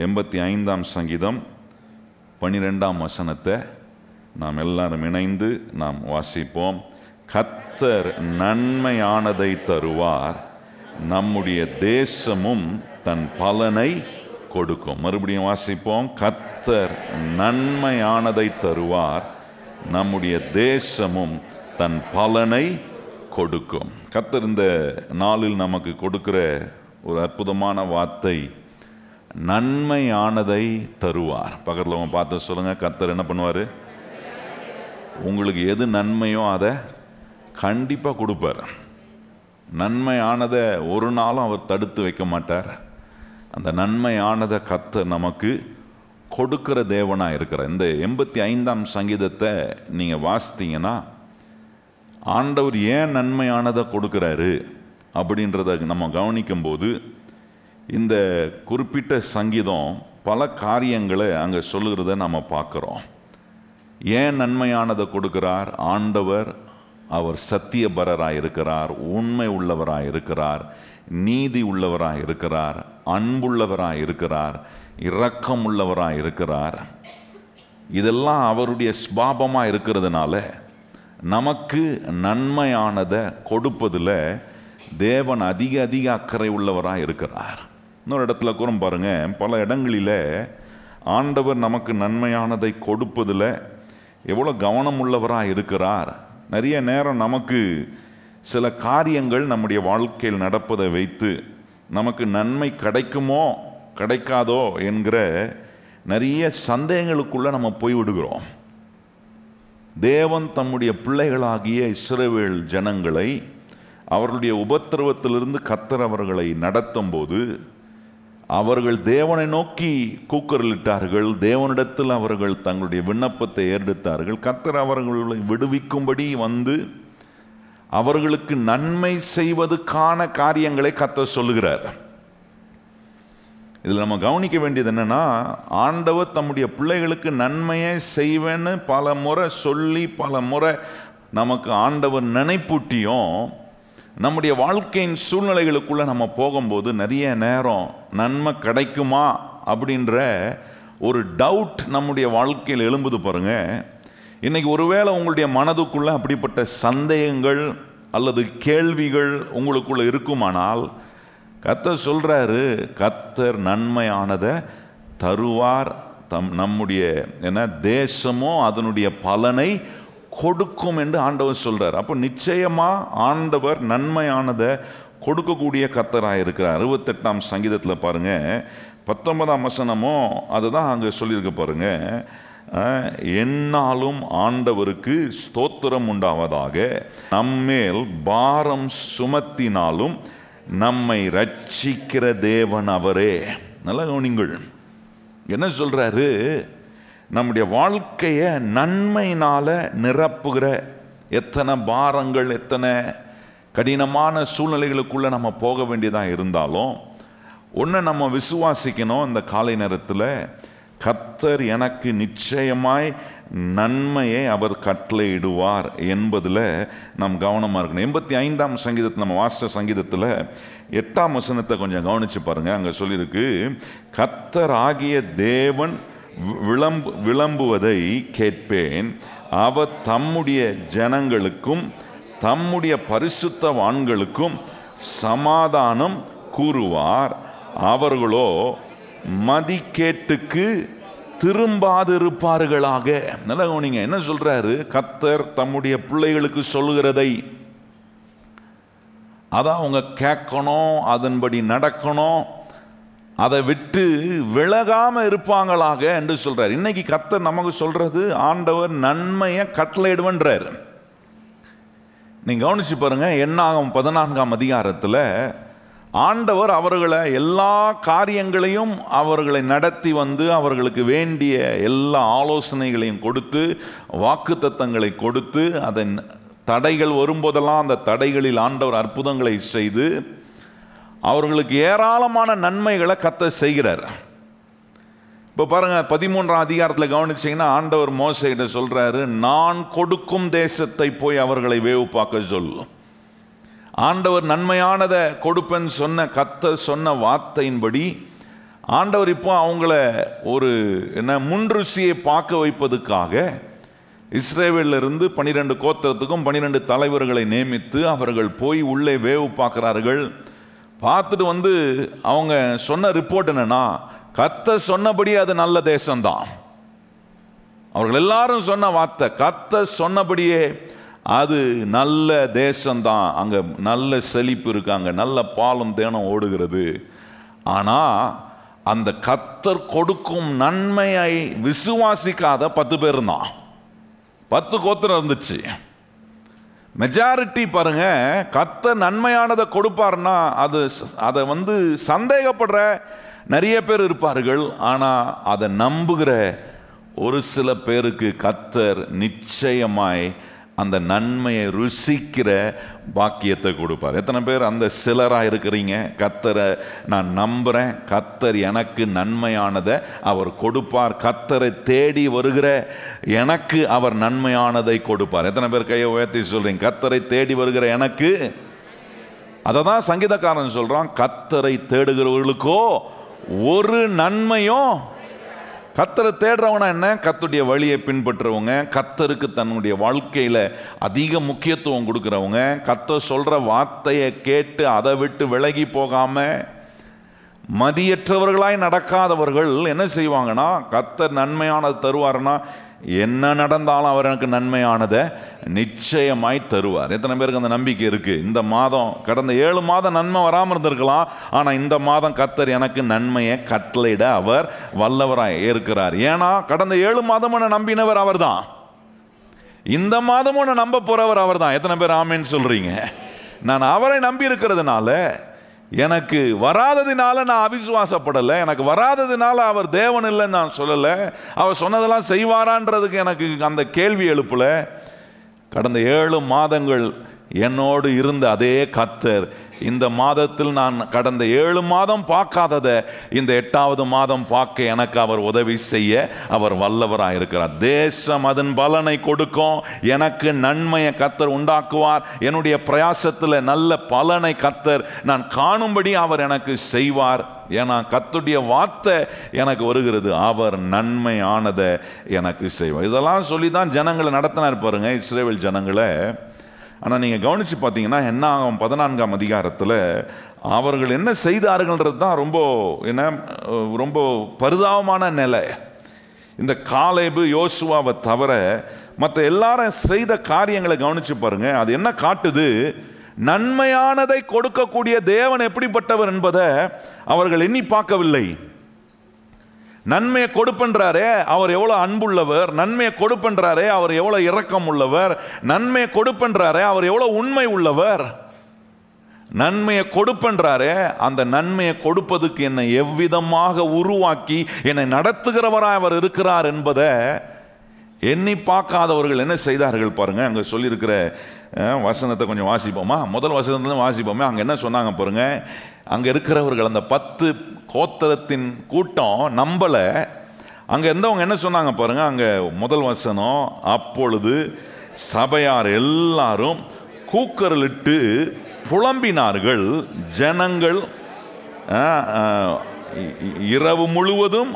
85ஆம் சங்கீதம் 12ஆம் வசனத்தை நாம் எல்லாரும் இணைந்து நாம் வாசிப்போம். கர்த்தர் நன்மையானதை தருவார், நம்முடைய தேசமும் தன் பலனை கொடுக்கும். மறுபடியும் வாசிப்போம். கர்த்தர் நன்மையானதை தருவார், நம்முடைய தேசமும் தன் பலனை கொடுக்கும். கர்த்தர் இந்த நாளில் நமக்கு கொடுக்கிற ஒரு அற்புதமான வார்த்தை, நன்மையானதை தருவார். பக்கத்தில் அவங்க பார்த்து சொல்லுங்க, கர்த்தர் என்ன பண்ணுவார்? உங்களுக்கு எது நன்மையோ அதை கண்டிப்பாக கொடுப்பார். நன்மையானதை ஒரு நாளும் அவர் தடுத்து வைக்க மாட்டார். அந்த நன்மையானதை கர்த்தர் நமக்கு கொடுக்கிற தேவனாக இருக்கிறார். இந்த 85ஆம் சங்கீதத்தை நீங்கள் வாசித்தீங்கன்னா ஆண்டவர் ஏன் நன்மையானதை கொடுக்குறாரு அப்படின்றத நம்ம கவனிக்கும்போது இந்த குறிப்பிட்ட சங்கீதம் பல காரியங்களை அங்கே சொல்லுகிறத நம்ம பார்க்குறோம். ஏன் நன்மையானதை கொடுக்கிறார்? ஆண்டவர் அவர் சத்தியபரராக இருக்கிறார், உண்மை உள்ளவராக இருக்கிறார், நீதி உள்ளவராக இருக்கிறார், அன்புள்ளவராக இருக்கிறார், இரக்கம் உள்ளவராக இருக்கிறார். இதெல்லாம் அவருடைய ஸ்பாபமாக இருக்கிறதுனால நமக்கு நன்மையானதை கொடுப்பதில் தேவன் அதிக அக்கறை உள்ளவராக இருக்கிறார். இன்னொரு இடத்துல கூட பாருங்க, பல இடங்களில் ஆண்டவர் நமக்கு நன்மையானதை கொடுப்பதில் எவ்வளோ கவனம் உள்ளவராக இருக்கிறார். நிறைய நேரம் நமக்கு சில காரியங்கள் நம்முடைய வாழ்க்கையில் நடப்பதை வைத்து நமக்கு நன்மை கிடைக்குமோ கிடைக்காதோ என்கிற நிறைய சந்தேகங்களுக்குள்ளே நம்ம போய்விடுகிறோம். தேவன் தம்முடைய பிள்ளைகளாகிய இஸ்ரவேல் ஜனங்களை அவர்களுடைய உபத்திரவத்திலிருந்து கர்த்தர் அவர்களை நடத்தும் போது அவர்கள் தேவனை நோக்கி கூக்குரலிட்டார்கள். தேவனிடத்தில் அவர்கள் தங்களுடைய விண்ணப்பத்தை ஏறெடுத்தார்கள். கர்த்தர் அவர்களை விடுவிக்கும்படி வந்து அவர்களுக்கு நன்மை செய்வதற்கான காரியங்களை கர்த்தர் சொல்லுகிறார். இதில் நம்ம கவனிக்க வேண்டியது என்னன்னா, ஆண்டவர் தம்முடைய பிள்ளைகளுக்கு நன்மையை செய்வேன்னு பல முறை சொல்லி பல முறை நமக்கு ஆண்டவர் நினைப்பூட்டியும் நம்முடைய வாழ்க்கையின் சூழ்நிலைகளுக்குள்ளே நம்ம போகும்போது நிறைய நேரம் நன்மை கிடைக்குமா அப்படின்ற ஒரு டவுட் நம்முடைய வாழ்க்கையில் எழும்புது பாருங்க. இன்றைக்கி ஒருவேளை உங்களுடைய மனதுக்குள்ளே அப்படிப்பட்ட சந்தேகங்கள் அல்லது கேள்விகள் உங்களுக்குள்ளே இருக்குமானால் கர்த்தர் சொல்கிறாரு, கர்த்தர் நன்மையானதை தருவார், நம்முடைய தேசமோ அதனுடைய பலனை கொடுக்கும் என்று ஆண்டவர் சொல்கிறார். அப்போ நிச்சயமாக ஆண்டவர் நன்மையானதை கொடுக்கக்கூடிய கர்த்தராக இருக்கிறார். 68ஆம் சங்கீதத்தில் பாருங்கள், 19ஆம் வசனமோ அதை தான் அங்கே சொல்லியிருக்கு பாருங்க. என்னாலும் ஆண்டவருக்கு ஸ்தோத்திரம் உண்டாவதாக, நம்மேல் பாரம் சுமத்தினாலும் நம்மை ரட்சிக்கிற தேவன் அவரே. நல்லா கவனிங்கள், என்ன சொல்கிறாரு? நம்முடைய வாழ்க்கையை நன்மையினால் நிரப்புகிற, எத்தனை பாரங்கள் எத்தனை கடினமான சூழ்நிலைகளுக்குள்ளே நம்ம போக வேண்டியதாக இருந்தாலும் ஒன்று நம்ம விசுவாசிக்கணும். இந்த காலை நேரத்தில் கர்த்தர் எனக்கு நிச்சயமாய் நன்மையை அவர் கட்டளையிடுவார் என்பதில் நாம் கவனமாக இருக்கணும். 85ஆம் சங்கீதத்தில் நம்ம வாசித்த சங்கீதத்தில் 8ஆம் வசனத்தை கொஞ்சம் கவனித்து பாருங்கள். அங்கே சொல்லியிருக்கு, கர்த்தர் ஆகிய தேவன் விளம்புவதை கேட்பேன், அவர் தம்முடைய ஜனங்களுக்கும் தம்முடைய பரிசுத்தவான்களுக்கும் சமாதானம் கூறுவார், அவர்களோ மதிக்கேட்டுக்கு திரும்பாதிருப்பார்களாக. நல்லா கவனிங்க, என்ன சொல்றாரு? கர்த்தர் தம்முடைய பிள்ளைகளுக்கு சொல்லுகிறதை அதான் அவங்க கேட்கணும், அதன்படி நடக்கணும், அதை விட்டு விலகாமல் இருப்பாங்களாக என்று சொல்கிறார். இன்னைக்கு கர்த்தர் நமக்கு சொல்கிறது, ஆண்டவர் நன்மையை கட்டளையிடுவன்றார். நீங்கள் கவனிச்சு பாருங்கள், என்னாகும் 14ஆம் அதிகாரத்தில் ஆண்டவர் அவர்களை எல்லா காரியங்களையும் அவர்களை நடத்தி வந்து அவர்களுக்கு வேண்டிய எல்லா ஆலோசனைகளையும் கொடுத்து வாக்குத்தத்தங்களை கொடுத்து அதன் தடைகள் வரும்போதெல்லாம் அந்த தடைகளில் ஆண்டவர் அற்புதங்களை செய்து அவர்களுக்கு ஏராளமான நன்மைகளை கர்த்தர் செய்கிறார். இப்போ பாருங்கள், 13ஆம் அதிகாரத்தில் கவனிச்சிங்கன்னா ஆண்டவர் மோசேயிட்ட சொல்கிறாரு, நான் கொடுக்கும் தேசத்தை போய் அவர்களை வேவு பார்க்க சொல்லு. ஆண்டவர் நன்மையானதை கொடுப்பேன்னு சொன்ன கர்த்தர் சொன்ன வார்த்தையின்படி ஆண்டவர் இப்போ அவங்கள ஒரு முன்ருசியை பார்க்க வைப்பதுக்காக இஸ்ரவேலிலிருந்து 12 கோத்திரத்துக்கும் 12 தலைவர்களை நியமித்து அவர்கள் போய் உள்ளே வேவு பார்க்கிறார்கள். பார்த்துட்டு அவங்க சொன்ன ரிப்போர்ட் என்னன்னா, கர்த்தர் சொன்னபடி அது நல்ல தேசம்தான். அவர்கள் எல்லாரும் சொன்ன வார்த்தை, கர்த்தர் சொன்னபடியே அது நல்ல தேசம்தான், அங்கே நல்ல செழிப்பு இருக்கு, அங்கே நல்ல பாலும் தேனும் ஓடுகிறது. ஆனால் அந்த கர்த்தர் கொடுக்கும் நன்மையை விசுவாசிக்காத 10 பேர் தான். 10 கோத்திரம் இருந்துச்சு. மெஜாரிட்டி பாருங்க, கர்த்தர் நன்மையானதை கொடுப்பார்னா அதை சந்தேகப்படுற நிறைய பேர் இருப்பார்கள். ஆனால் அதை நம்புகிற ஒரு சில பேருக்கு கர்த்தர் நிச்சயமாய் அந்த நன்மையை ருசிக்கிற பாக்கியத்தை கொடுப்பார். எத்தனை பேர் அந்த சிலராக இருக்கிறீங்க? கர்த்தரை நான் நம்புகிறேன், கர்த்தர் எனக்கு நன்மையானதை அவர் கொடுப்பார், கர்த்தரை தேடி வருகிற எனக்கு அவர் நன்மையானதை கொடுப்பார். எத்தனை பேர் கையை உயர்த்தி சொல்றீங்க, கர்த்தரை தேடி வருகிற எனக்கு? அதை தான் சங்கீதக்காரன் சொல்றான், கர்த்தரை தேடுகிறவர்களுக்கோ ஒரு நன்மையும். கர்த்தரை தேடுறவனா என்ன? கர்த்தருடைய வழியை பின்பற்றுறவங்க, கர்த்தருக்கு தன்னுடைய வாழ்க்கையில் அதிக முக்கியத்துவம் கொடுக்குறவங்க, கர்த்தர் சொல்கிற வார்த்தையை கேட்டு அதை விட்டு விலகி போகாமல் மதியற்றவர்களாய் நடக்காதவர்கள் என்ன செய்வாங்கன்னா, கர்த்தர் நன்மையானது தருவார்னா என்ன நடந்தாலும் அவர் எனக்கு நன்மையானதை நிச்சயமாய் தருவார். எத்தனை பேருக்கு அந்த நம்பிக்கை இருக்குது? இந்த மாதம், கடந்த 7 மாதம் நன்மை வராமல் இருந்திருக்கலாம், ஆனால் இந்த மாதம் கர்த்தர் எனக்கு நன்மையை கட்டளையிட அவர் வல்லவராய் இருக்கிறார். ஏன்னா கடந்த 7 மாதமும் நம்பினவர் அவர் தான், இந்த மாதமும் நம்ப போறவர் அவர் தான். எத்தனை பேர் ஆமேன்னு சொல்றீங்க? நான் அவரை நம்பி இருக்கிறதுனால எனக்கு வராததினால நான் அவிசுவாசப்படலை, எனக்கு வராததினால அவர் தேவன் இல்லைன்னு நான் சொல்லலை, அவர் சொன்னதெல்லாம் செய்வாரான்றதுக்கு எனக்கு அந்த கேள்வி எழுப்பல. கடந்த 7 மாதங்கள் என்னோடு இருந்த அதே கர்த்தர் இந்த மாதத்தில் நான் கடந்த 7 மாதம் பார்க்காததை இந்த 8வது மாதம் பார்க்க எனக்கு அவர் உதவி செய்ய அவர் வல்லவராக இருக்கிறார். தேசம் அதன் பலனை கொடுக்கும், எனக்கு நன்மையை கர்த்தர் உண்டாக்குவார், என்னுடைய பிரயாசத்தில் நல்ல பலனை கர்த்தர் நான் காணும்படி அவர் எனக்கு செய்வார். ஏன்னா கர்த்தருடைய வார்த்தை எனக்கு வருகிறது, அவர் நன்மையானதை எனக்கு செய்வார். இதெல்லாம் சொல்லி தான் ஜனங்களை நடத்தினார் பாருங்க, இஸ்ரவேல் ஜனங்களை. ஆனால் நீங்கள் கவனித்து பார்த்தீங்கன்னா என்ன ஆகும்? 14ஆம் அதிகாரத்தில் அவர்கள் என்ன செய்தார்கள்ன்றது தான் ரொம்ப பரிதாபமான நிலை. இந்த காலேபு யோசுவாவை தவிர மற்ற எல்லாரும் செய்த காரியங்களை கவனித்து பாருங்க. அது என்ன காட்டுது? நன்மையானதை கொடுக்கக்கூடிய தேவன் எப்படிப்பட்டவர் என்பதை அவர்கள் எண்ணி பார்க்கவில்லை. நன்மையை கொடுப்பென்றாரே அவர் எவ்வளோ அன்புள்ளவர், நன்மையை கொடுப்பென்றாரே அவர் எவ்வளோ இரக்கம் உள்ளவர், நன்மையை கொடுப்பென்றாரே அவர் எவ்வளோ உண்மை உள்ளவர், நன்மையை கொடுப்பென்றாரே அந்த நன்மையை கொடுப்பதுக்கு என்னை எவ்விதமாக உருவாக்கி என்னை நடத்துகிறவராய் அவர் இருக்கிறார் என்பதை எண்ணி பார்க்காதவர்கள் என்ன செய்தார்கள் பாருங்க. அங்கே சொல்லியிருக்கிற வசனத்தை கொஞ்சம் வாசிப்போமா? முதல் வசனத்துல வாசிப்போமே. அங்கே என்ன சொன்னாங்க பாருங்க. அங்கே இருக்கிறவர்கள் அந்த 10 கோத்திரத்தின் கூட்டம் நம்பலை. அங்கே இருந்தவங்க என்ன சொன்னாங்க பாருங்க. அங்கே முதல் வசனம், அப்பொழுது சபையார் எல்லாரும் கூக்குரலிட்டு புலம்பினார்கள், ஜனங்கள் இரவு முழுவதும்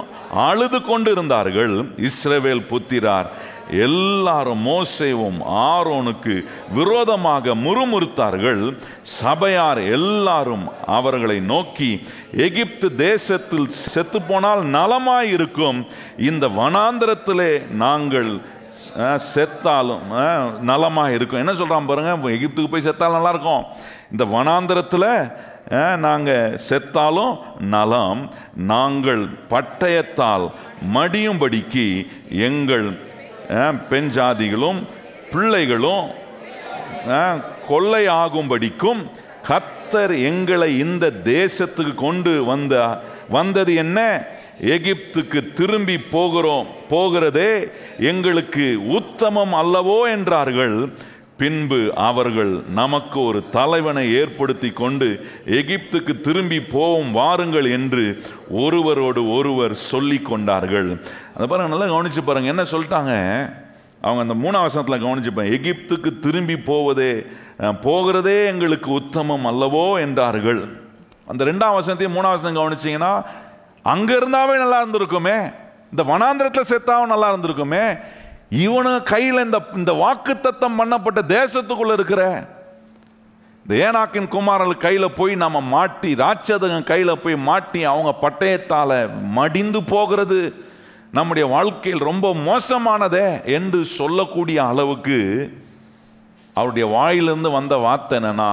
அழுது கொண்டிருந்தார்கள். இஸ்ரவேல் புத்திரார் எல்லாரும் மோசேவும் ஆரோனுக்கு விரோதமாக முறுமுறுத்தார்கள். சபையார் எல்லாரும் அவர்களை நோக்கி, எகிப்து தேசத்தில் செத்து போனால் நலமாயிருக்கும், இந்த வனாந்திரத்திலே நாங்கள் செத்தாலும் நலமாக இருக்கும். என்ன சொல்கிறான் பாருங்க, எகிப்துக்கு போய் செத்தாலும் நல்லா இருக்கும், இந்த வனாந்திரத்தில் நாங்கள் செத்தாலும் நலம், நாங்கள் பட்டயத்தால் மடியும்படிக்கு எங்கள் பெண் ஜாதிகளும் பிள்ளைகளும் கொள்ளையாகும்படிக்கும் கர்த்தர் எங்களை இந்த தேசத்துக்கு கொண்டு வந்தது என்ன? எகிப்துக்கு திரும்பி போகிறதே எங்களுக்கு உத்தமம் அல்லவோ என்றார்கள். பின்பு அவர்கள் நமக்கு ஒரு தலைவனை ஏற்படுத்தி கொண்டு எகிப்துக்கு திரும்பி போவோம் வாருங்கள் என்று ஒருவரோடு ஒருவர் சொல்லி கொண்டார்கள். அதை பாருங்க, நல்லா கவனிச்சு பாருங்க. என்ன சொல்லிட்டாங்க அவங்க? அந்த 3ஆம் வசனத்தில் கவனிச்சுப்பாங்க. எகிப்துக்கு திரும்பி போகிறதே எங்களுக்கு உத்தமம் அல்லவோ என்றார்கள். அந்த 2ஆம் வசனத்தையும் 3ஆம் வசனம் கவனிச்சிங்கன்னா, அங்க இருந்தாவே நல்லா இருந்திருக்குமே, இந்த வனாந்திரத்தில் செத்தாவும் நல்லா இருந்திருக்குமே. இவனு கையில் இந்த வாக்குத்தத்தம் பண்ணப்பட்ட தேசத்துக்குள்ள இருக்கிற இந்த ஏனாக்கின் குமாரர்கள் கையில் போய் நம்ம மாட்டி, ராட்சதங்க கையில் போய் மாட்டி அவங்க பட்டயத்தால் மடிந்து போகிறது நம்முடைய வாழ்க்கையில் ரொம்ப மோசமானதே என்று சொல்லக்கூடிய அளவுக்கு அவருடைய வாயிலிருந்து வந்த வார்த்தை என்னன்னா,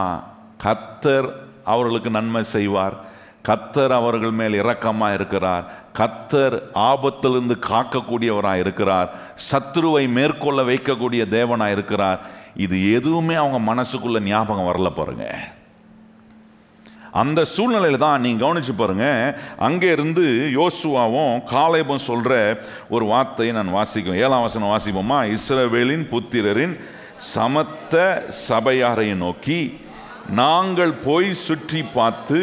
கர்த்தர் அவர்களுக்கு நன்மை செய்வார், கர்த்தர் அவர்கள் மேல் இரக்கமாக இருக்கிறார், கர்த்தர் ஆபத்திலிருந்து காக்கக்கூடியவராக இருக்கிறார், சத்துருவை மேற்கொள்ள வைக்கக்கூடிய தேவனாக இருக்கிறார். இது எதுவுமே அவங்க மனசுக்குள்ள ஞாபகம் வரல பாருங்க. அந்த சூழ்நிலையில் தான் நீங்கள் கவனிச்சு பாருங்க. அங்கே இருந்து யோசுவாவும் காலேபும் சொல்ற ஒரு வார்த்தையை நான் வாசிக்கும். 7ஆம் வசனம் வாசிப்போமா? இஸ்ரவேலின் புத்திரரின் சமத்த சபையாரை நோக்கி, நாங்கள் போய் சுற்றி பார்த்து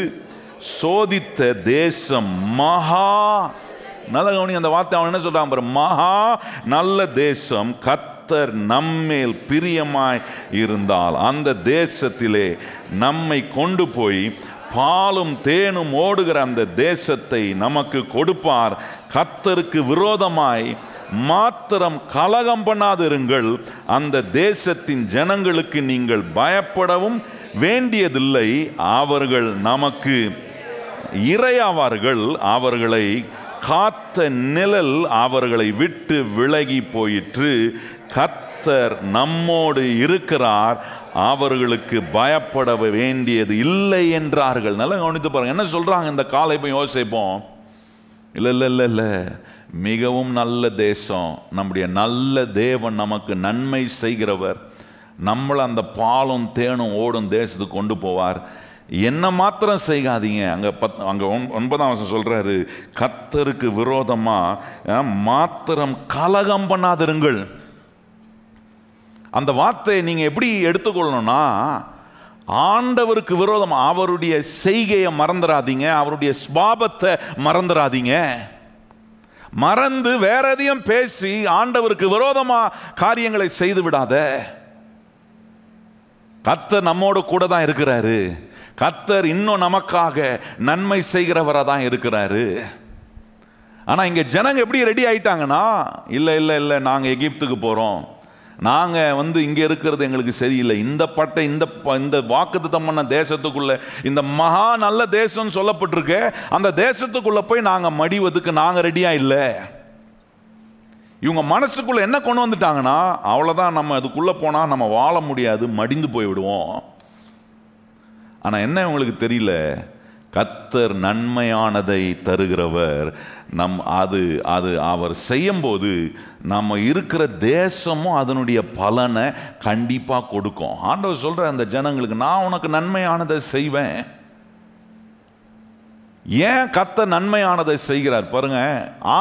சோதித்த தேசம் மகா நல்ல கவனி. அந்த வார்த்தை அவன் என்ன சொல்றான் பாரு, மகா நல்ல தேசம், கர்த்தர் நம்மேல் பிரியமாய் இருந்தால் அந்த தேசத்திலே நம்மை கொண்டு போய் பாலும் தேனும் ஓடுகிற அந்த தேசத்தை நமக்கு கொடுப்பார். கர்த்தருக்கு விரோதமாய் மாத்திரம் கலகம் பண்ணாதிருங்கள், அந்த தேசத்தின் ஜனங்களுக்கு நீங்கள் பயப்படவும் வேண்டியதில்லை, அவர்கள் நமக்கு இரையாவார்கள், அவர்களை காத்த நிழல் அவர்களை விட்டு விலகி போயிற்று, கர்த்தர் நம்மோடு இருக்கிறார், அவர்களுக்கு பயப்பட வேண்டியது இல்லை என்றார்கள். நல்லா கவனித்து பாருங்க என்ன சொல்றாங்க இந்த காலேபும் யோசேப்பும். இல்லை இல்லை இல்லை இல்லை, மிகவும் நல்ல தேசம், நம்முடைய நல்ல தேவன் நமக்கு நன்மை செய்கிறவர், நம்மளை அந்த பாலும் தேனும் ஓடும் தேசத்துக்கு கொண்டு போவார். என்ன மாத்திரம் செய்யாதீங்க. அங்கே 9ஆம் வசனம் சொல்றாரு, கர்த்தருக்கு விரோதமாக மாத்திரம் கலகம் பண்ணாதிருங்கள். அந்த வார்த்தையை நீங்கள் எப்படி எடுத்துக்கொள்ளணும்னா, ஆண்டவருக்கு விரோதமாக அவருடைய செய்கையை மறந்துடாதீங்க, அவருடைய ஸ்வாபத்தை மறந்துடாதீங்க. மறந்து வேற எதையும் பேசி ஆண்டவருக்கு விரோதமாக காரியங்களை செய்து விடாத. கர்த்தர் நம்மோடு கூட தான் இருக்கிறாரு, கர்த்தர் இன்னும் நமக்காக நன்மை செய்கிறவராக தான் இருக்கிறாரு. ஆனால் இங்கே ஜனங்க எப்படி ரெடி ஆயிட்டாங்கன்னா, இல்லை இல்லை இல்லை, நாங்கள் எகிப்துக்கு போகிறோம், நாங்கள் இங்கே இருக்கிறது எங்களுக்கு சரியில்லை, இந்த வாக்குத்தத்தம் பண்ண தேசத்துக்குள்ள, இந்த மகா நல்ல தேசம் சொல்லப்பட்டிருக்க அந்த தேசத்துக்குள்ள போய் நாங்கள் மடிவதுக்கு நாங்கள் ரெடியா இல்லை. இவங்க மனசுக்குள்ள என்ன கொண்டு வந்துட்டாங்கன்னா, அவ்வளோதான், நம்ம அதுக்குள்ள போனால் நம்ம வாழ முடியாது, மடிந்து போய்விடுவோம். ஆனால் என்ன இவங்களுக்கு தெரியல, கர்த்தர் நன்மையானதை தருகிறவர். அது அவர் செய்யும்போது நம்ம இருக்கிற தேசமும் அதனுடைய பலனை கண்டிப்பாக கொடுக்கும். ஆண்டவர் சொல்ற அந்த ஜனங்களுக்கு, நான் உனக்கு நன்மையானதை செய்வேன். ஏன் கர்த்தர் நன்மையானதை செய்கிறார் பாருங்க.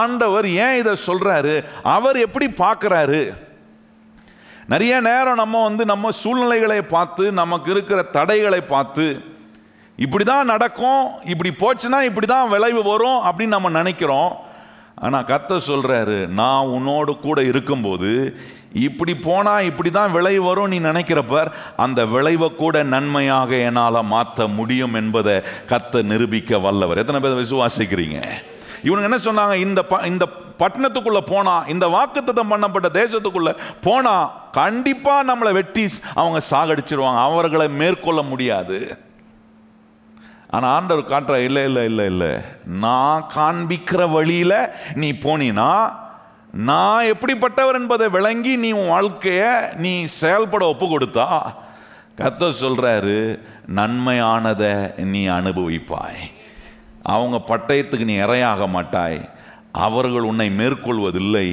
ஆண்டவர் ஏன் இதை சொல்றாரு, அவர் எப்படி பார்க்கிறாரு. நிறைய நேரம் நம்ம சூழ்நிலைகளை பார்த்து, நமக்கு இருக்கிற தடைகளை பார்த்து, இப்படி தான் நடக்கும், இப்படி போச்சுன்னா இப்படி தான் விளைவு வரும் அப்படின்னு நம்ம நினைக்கிறோம். ஆனால் கர்த்தர் சொல்றாரு, நான் உன்னோடு கூட இருக்கும்போது இப்படி போனால் இப்படி தான் விளைவு வரும் நீ நினைக்கிறப்ப, அந்த விளைவை கூட நன்மையாக என்னால் மாற்ற முடியும் என்பதை கர்த்தர் நிரூபிக்க வல்லவர். எத்தனை பேர் விசுவாசிக்கிறீங்க? இவனுங்க என்ன சொன்னாங்க, இந்த பட்டணத்துக்குள்ள போனா, இந்த வாக்குத்தத்தம் பண்ணப்பட்ட தேசத்துக்குள்ள போனா கண்டிப்பா நம்மளை வெட்டி அவங்க சாகடிச்சிருவாங்க, அவர்களை மேற்கொள்ள முடியாது. ஆனால் ஆண்டவர் காட்டுற, இல்லை இல்லை இல்லை இல்லை, நான் காண்பிக்கிற வழியில நீ போனீனா, நான் எப்படிப்பட்டவர் என்பதை விளங்கி நீ உன் வாழ்க்கையை நீ செயல்பட ஒப்பு கொடுத்தா, கர்த்தர் சொல்றாரு, நன்மையானதை நீ அனுபவிப்பாய். அவங்க பட்டயத்துக்கு நீ இரையாக மாட்டாய், அவர்கள் உன்னை மேற்கொள்வதில்லை.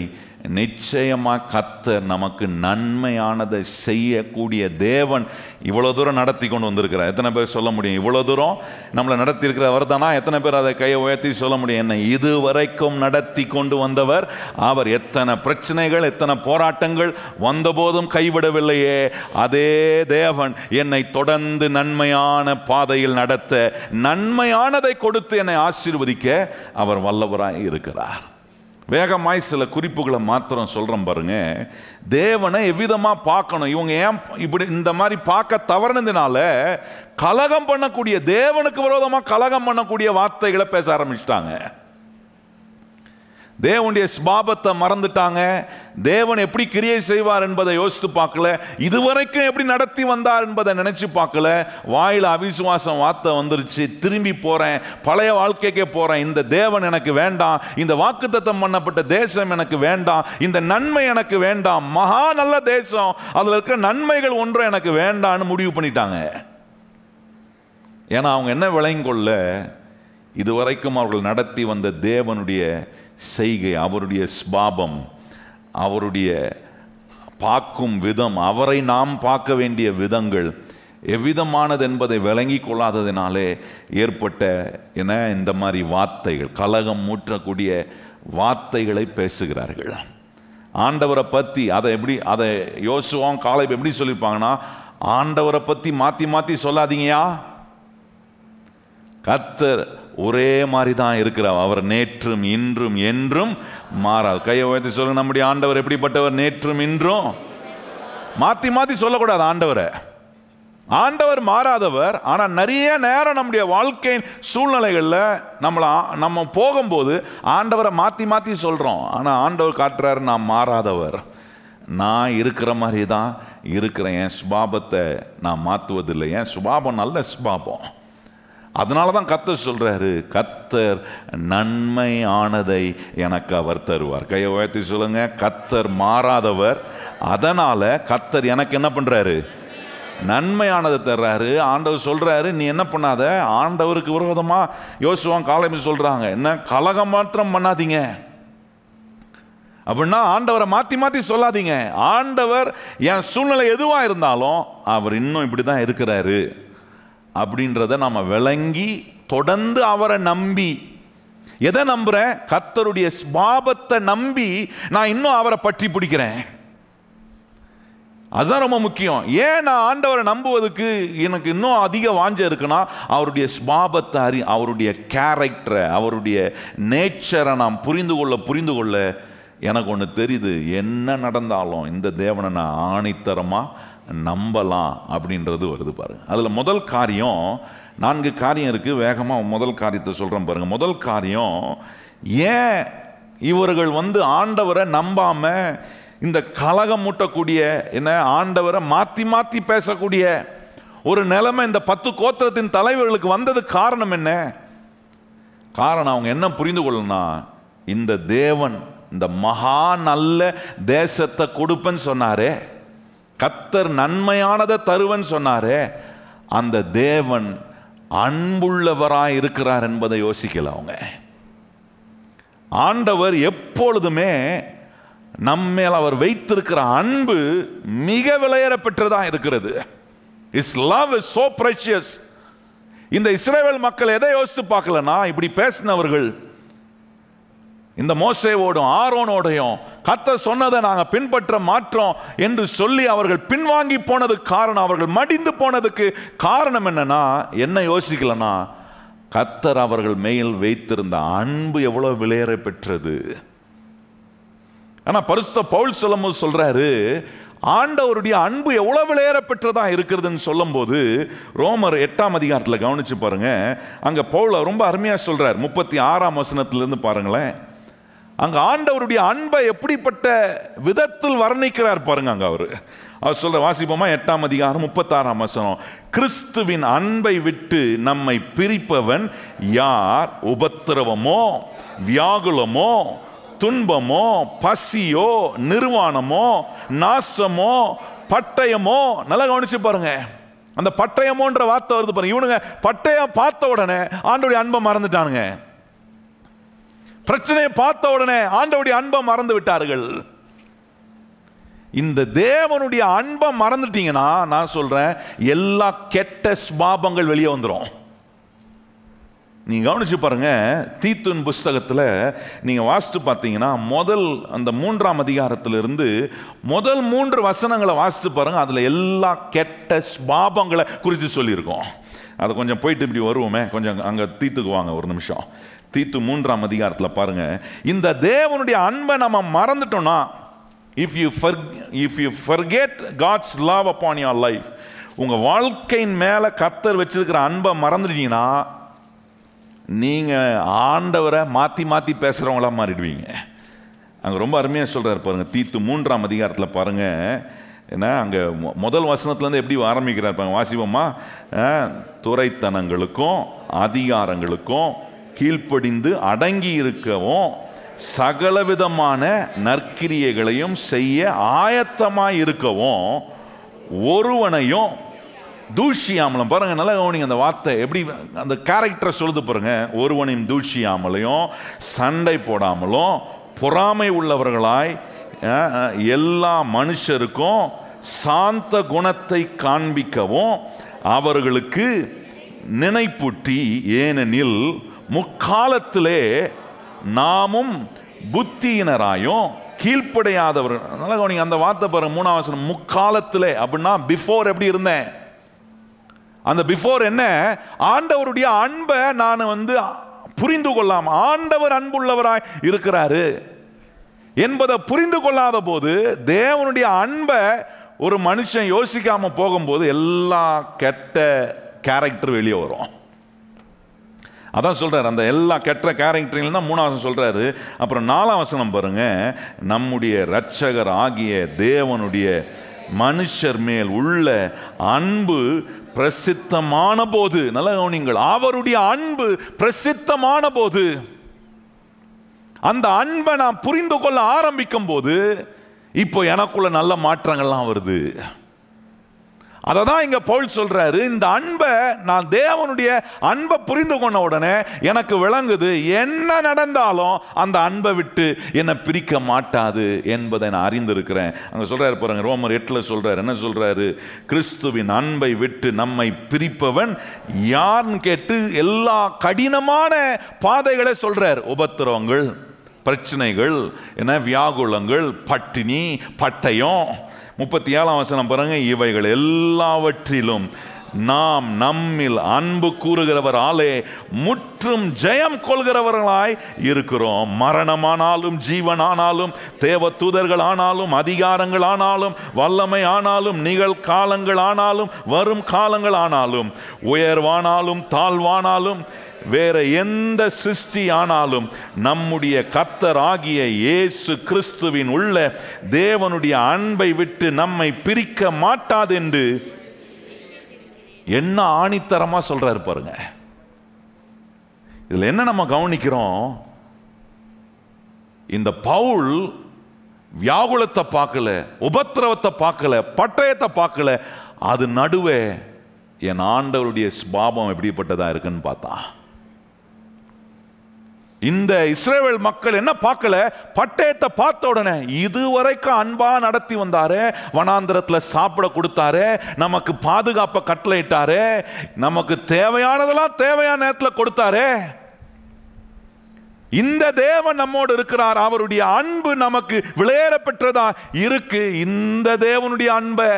நிச்சயமாக கர்த்தர் நமக்கு நன்மையானதை செய்யக்கூடிய தேவன் இவ்வளோ தூரம் நடத்தி கொண்டு வந்திருக்கிறார். எத்தனை பேர் சொல்ல முடியும் இவ்வளோ தூரம் நம்மளை நடத்தி இருக்கிறவர் தானா? எத்தனை பேர் அதை கையை உயர்த்தி சொல்ல முடியும், என்னை இதுவரைக்கும் நடத்தி கொண்டு வந்தவர் அவர். எத்தனை பிரச்சனைகள், எத்தனை போராட்டங்கள் வந்தபோதும் கைவிடவில்லையே, அதே தேவன் என்னை தொடர்ந்து நன்மையான பாதையில் நடத்த, நன்மையானதை கொடுத்து என்னை ஆசீர்வதிக்க அவர் வல்லவராய் இருக்கிறார். வேகமாய் சில குறிப்புகளை மாத்திரம் சொல்கிறோம் பாருங்க. தேவனை எவ்விதமாக பார்க்கணும், இவங்க ஏன் இப்படி இந்த மாதிரி பார்க்க தவறுனதுனால கலகம் பண்ணக்கூடிய, தேவனுக்கு விரோதமாக கலகம் பண்ணக்கூடிய வார்த்தைகளை பேச ஆரம்பிச்சிட்டாங்க. தேவனுடைய ஸ்பாபத்தை மறந்துட்டாங்க. தேவன் எப்படி கிரியை செய்வார் என்பதை யோசித்து பார்க்கல. இதுவரைக்கும் எப்படி நடத்தி வந்தார் என்பதை நினைச்சு பார்க்கல. வாயில அவிசுவாசம் வார்த்தை வந்துருச்சு. திரும்பி போறேன், பழைய வாழ்க்கைக்கே போறேன். இந்த தேவன் எனக்கு வேண்டாம், இந்த வாக்குத்தத்தம் பண்ணப்பட்ட தேசம் எனக்கு வேண்டாம், இந்த நன்மை எனக்கு வேண்டாம், மகா நல்ல தேசம், அதுல இருக்கிற நன்மைகள் ஒன்றும் எனக்கு வேண்டாம்னு முடிவு பண்ணிட்டாங்க. ஏன்னா அவங்க என்ன விளங்கொள்ள, இதுவரைக்கும் அவர்கள் நடத்தி வந்த தேவனுடைய செய்கை, அவருடைய ஸ்பாபம், அவருடைய பார்க்கும் விதம், அவரை நாம் பார்க்க வேண்டிய விதங்கள் எவ்விதமானது என்பதை விளங்கி கொள்ளாததினாலே ஏற்பட்ட இந்த மாதிரி வார்த்தைகள், கலகம் மூற்றக்கூடிய வார்த்தைகளை பேசுகிறார்கள். ஆண்டவரை பற்றி அதை யோசுவாவும் காலேப் எப்படி சொல்லியிருப்பாங்கன்னா, ஆண்டவரை பற்றி மாற்றி மாற்றி சொல்லாதீங்கயா, கர்த்தர் ஒரே மாதிரி தான் இருக்கிறார், அவர் நேற்றும் இன்றும் என்றும் மாறாது. கையை உயர்த்தி சொல்லுங்க, நம்முடைய ஆண்டவர் எப்படிப்பட்டவர்? நேற்றும் இன்றும். மாற்றி மாற்றி சொல்லக்கூடாது ஆண்டவரை. ஆண்டவர் மாறாதவர். ஆனால் நிறைய நேரம் நம்முடைய வாழ்க்கையின் சூழ்நிலைகளில் நம்ம போகும்போது ஆண்டவரை மாற்றி மாற்றி சொல்கிறோம். ஆனால் ஆண்டவர் காட்டுறாரு, நான் மாறாதவர், நான் இருக்கிற மாதிரி தான் இருக்கிறேன், என் சுபாபத்தை நான் மாற்றுவதில்லை, என் சுபாபம் நல்ல சுபாபம். அதனால தான் கர்த்தர் சொல்றாரு, கர்த்தர் நன்மையானதை எனக்கு அவர் தருவார். கையை உயர்த்தி சொல்லுங்க, கர்த்தர் மாறாதவர். அதனால கர்த்தர் எனக்கு என்ன பண்றாரு? நன்மையானதை தர்றாரு. ஆண்டவர் சொல்றாரு, நீ என்ன பண்ணாத, ஆண்டவருக்கு விரோதமா யோசுவா காலேப் சொல்றாங்க, என்ன கலகம் மாத்திரம் பண்ணாதீங்க அப்படின்னா ஆண்டவரை மாற்றி மாற்றி சொல்லாதீங்க. ஆண்டவர் என் சூழ்நிலை எதுவா இருந்தாலும் அவர் இன்னும் இப்படி தான் இருக்கிறாரு அப்படின்றத நம்ம விளங்கி தொடர்ந்து அவரை நம்பி, எதை நம்புறேன்? கர்த்தருடைய ஸ்பாபத்தை நம்பி நான் இன்னும் அவரை பற்றி பிடிக்கிறேன். அதுதான் ரொம்ப முக்கியம். ஏன் நான் ஆண்டவரை நம்புவதுக்கு எனக்கு இன்னும் அதிக வாஞ்ச இருக்குன்னா, அவருடைய ஸ்பாபத்தை அவருடைய கேரக்டரை, அவருடைய நேச்சரை நாம் புரிந்து கொள்ள எனக்கு ஒன்று தெரியுது, என்ன நடந்தாலும் இந்த தேவனை நான் ஆணித்தரமாக நம்பலாம் அப்படின்றது வருது பாருங்க. அதில் முதல் காரியம், 4 காரியம் இருக்குது, வேகமாக முதல் காரியத்தை சொல்கிறேன் பாருங்கள். முதல் காரியம், ஏன் இவர்கள் ஆண்டவரை நம்பாம இந்த கலகம் மூட்டக்கூடிய ஆண்டவரை மாற்றி மாற்றி பேசக்கூடிய ஒரு நிலைமை இந்த 10 கோத்திரத்தின் தலைவர்களுக்கு வந்தது காரணம் என்ன? காரணம் அவங்க என்ன புரிந்து கொள்ளனா, இந்த தேவன் இந்த மகா நல்ல தேசத்தை கொடுப்பேன்னு சொன்னாரே, கர்த்தர் நன்மையானதை தருவன் சொன்னாரே, அந்த தேவன் அன்புள்ளவராய் இருக்கிறார் என்பதை யோசிக்கல அவங்க. ஆண்டவர் எப்பொழுதுமே நம்மேல் அவர் வைத்திருக்கிற அன்பு மிக விலையேற பெற்றதா இருக்கிறது. His love is so precious. இந்த இஸ்ரவேல் மக்கள் எதை யோசித்து பார்க்கலனா, இப்படி பேசினவர்கள் இந்த மோசேவோடும் ஆரோனோடையும் கர்த்தர் சொன்னதை நாங்கள் பின்பற்ற மாற்றோம் என்று சொல்லி அவர்கள் பின்வாங்கி போனதுக்கு காரணம், அவர்கள் மடிந்து போனதுக்கு காரணம் என்னன்னா, என்ன யோசிக்கலனா, கர்த்தர் அவர்கள் மேல் வைத்திருந்த அன்பு எவ்வளவு விலையேற பெற்றது. ஆனா பரிசுத்த பவுல் சொல்லும்போது சொல்றாரு, ஆண்டவருடைய அன்பு எவ்வளவு விலையேற பெற்றதா இருக்கிறதுன்னு சொல்லும் போது, ரோமர் 8ஆம் அதிகாரத்தில் கவனிச்சு பாருங்க. அங்க பவுல் ரொம்ப அருமையா சொல்றார். 36ஆம் வசனத்திலிருந்து பாருங்களேன். அங்க ஆண்டவருடைய அன்பை எப்படிப்பட்ட விதத்தில் வர்ணிக்கிறார் பாருங்க. அங்க அவர் சொல்ற, வாசிப்போமா? 8ஆம் அதிகாரம் 36ஆம் வசனம். கிறிஸ்துவின் அன்பை விட்டு நம்மை பிரிப்பவன் யார்? உபத்திரவமோ, வியாகுலமோ, துன்பமோ, பசியோ, நிர்வாணமோ, நாசமோ, பட்டயமோ. நல்லா கவனிச்சு பாருங்க. அந்த பட்டயமோன்ற வார்த்தை வருது பாருங்க. இவனுங்க பட்டயம் பார்த்த உடனே ஆண்டவருடைய அன்பை மறந்துட்டானுங்க. பிரச்சனையை பார்த்த உடனே ஆண்டவருடைய அன்பை மறந்து விட்டார்கள். இந்த தேவனுடைய அன்பை மறந்துட்டீங்கன்னா, நான் சொல்றேன், எல்லா கெட்ட ஸ்பாபங்கள் வெளியே வந்துடும். நீங்க கவனிச்சு பாருங்க. தீத்துவின் புஸ்தகத்தில் நீங்க வாசித்து பார்த்தீங்கன்னா, அந்த 3ஆம் அதிகாரத்திலிருந்து முதல் 3 வசனங்களை வாசித்து பாருங்க. அதுல எல்லா கெட்ட ஸ்பாபங்களை குறித்து சொல்லியிருக்கோம். அதை கொஞ்சம் போயிட்டு இப்படி வருவோமே, கொஞ்சம் அங்க தீத்துக்கு வாங்க ஒரு நிமிஷம். தீத்து 3ஆம் அதிகாரத்தில் பாருங்க. இந்த தேவனுடைய அன்பை நம்ம மறந்துட்டோம்னா, if you forget God's love upon your life, உங்க வாழ்க்கையின் மேல கர்த்தர் வச்சிருக்கிற அன்பை மறந்துட்டீங்கன்னா, நீங்கள் ஆண்டவரை மாற்றி மாற்றி பேசுகிறவங்களா மாறிடுவீங்க. அங்கே ரொம்ப அருமையாக சொல்கிறார் பாருங்கள், தீத்து 3ஆம் அதிகாரத்தில் பாருங்கள். ஏன்னா அங்கே முதல் வசனத்துலேருந்து எப்படி ஆரம்பிக்கிறார் பாருங்க, வாசிப்போமா? துரைத்தனங்களுக்கும் அதிகாரங்களுக்கும் கீழ்ப்படிந்து அடங்கி இருக்கவும் சகலவிதமான நற்கிரியைகளையும் செய்ய ஆயத்தமாக இருக்கவும் ஒருவனையும் தூஷியாமலும். பாருங்க, நல்லா கவனிங்க அந்த வார்த்தை எப்படி அந்த கேரக்டரை சொல்லுது பாருங்க. ஒருவனையும் தூஷியாமலையும் சண்டை போடாமலும் பொறாமை உள்ளவர்களாய் எல்லா மனுஷருக்கும் சாந்த குணத்தை காண்பிக்கவும் அவர்களுக்கு நினைப்பூட்டி, ஏனெனில் முக்காலத்திலே நாமும் புத்தியினராயும் கீழ்ப்படையாதவர்கள். நல்லா கவனிங்க அந்த வார்த்தை பாருங்க, 3ஆம் வசனம். முக்காலத்திலே அப்படின்னா பிஃபோர் எப்படி இருந்தேன்? அந்த பிஃபோர் என்ன? ஆண்டவருடைய அன்பை நான் புரிந்து கொள்ளாம, ஆண்டவர் அன்புள்ளவராய் இருக்கிறாரு என்பதை புரிந்து கொள்ளாத போது தேவனுடைய அன்பை ஒரு மனுஷன் யோசிக்காம போகும்போது எல்லா கெட்ட கேரக்டர் வெளியே வரும். அதான் சொல்றாரு, அந்த எல்லா கெட்ட கேரக்டரிலும் தான் 3ஆம் வசனம் சொல்றாரு. அப்புறம் 4ஆம் வசனம் பாருங்க, நம்முடைய இரட்சகர் ஆகிய தேவனுடைய மனுஷர் மேல் உள்ள அன்பு பிரசித்தமான போது, நல்ல கவனிங்கள், அவருடைய அன்பு பிரசித்தமான போது, அந்த அன்பை நான் புரிந்து கொள்ள ஆரம்பிக்கும் போது இப்போ எனக்குள்ள நல்ல மாற்றங்கள்லாம் வருது. அதை தான் இங்க பவுல் சொல்றாரு, இந்த அன்பை நான் தேவனுடைய அன்பை புரிந்து கொண்ட உடனே எனக்கு விளங்குது, என்ன நடந்தாலும் அந்த அன்பை விட்டு என்னை பிரிக்க மாட்டாது என்பதை நான் அறிந்திருக்கிறேன். அங்க சொல்றாரு பாருங்க, ரோமர் 8 சொல்றாரு, என்ன சொல்றாரு? கிறிஸ்துவின் அன்பை விட்டு நம்மை பிரிப்பவன் யார்னு கேட்டு எல்லா கடினமான பாதைகளை சொல்றார். உபத்திரவங்கள், பிரச்சனைகள், என்ன வியாகுலங்கள், பட்டினி, பட்டயம். 37ஆம் வசனம் பாருங்க, இவைகள் எல்லாவற்றிலும் நாம் நம்மில் அன்பு கூறுகிறவராலே முற்றும் ஜெயம் கொள்கிறவர்களாய் இருக்கிறோம். மரணமானாலும் ஜீவனானாலும் தேவ தூதர்கள் ஆனாலும் அதிகாரங்கள் ஆனாலும் வல்லமை ஆனாலும் நிகழ்காலங்கள் ஆனாலும் வரும் காலங்கள் ஆனாலும் உயர்வானாலும் தாழ்வானாலும் வேற எந்த சிருஷ்டி ஆனாலும் நம்முடைய கர்த்தர் ஆகிய இயேசு கிறிஸ்துவின் உள்ள தேவனுடைய அன்பை விட்டு நம்மை பிரிக்க மாட்டாது என்று என்ன ஆணித்தரமா சொல்றாரு பாருங்க. இதுல என்ன நம்ம கவனிக்கிறோம்? இந்த பவுல் வியாகுலத்தை பார்க்கல, உபத்திரவத்தை பார்க்கல, பட்டயத்தை பார்க்கல, அது நடுவே என் ஆண்டவருடைய சுபாவம் எப்படிப்பட்டதா இருக்குன்னு பார்த்தா. இந்த இஸ்ரவேல் மக்கள் என்ன பார்க்கல? பட்டயத்தை பார்த்த உடனே இதுவரைக்கும் அன்பா நடத்தி வந்தாரு, வனாந்திரத்தில் சாப்பிட கொடுத்தாரு, நமக்கு பாதுகாப்பை கட்டளையிட்டாரு, நமக்கு தேவையானதெல்லாம் தேவையான நேரத்தில் கொடுத்தாரு. இந்த தேவன் நம்மோடு இருக்கிறார், அவருடைய அன்பு நமக்கு விளையேற பெற்றதா இருக்கு. இந்த தேவனுடைய அன்பை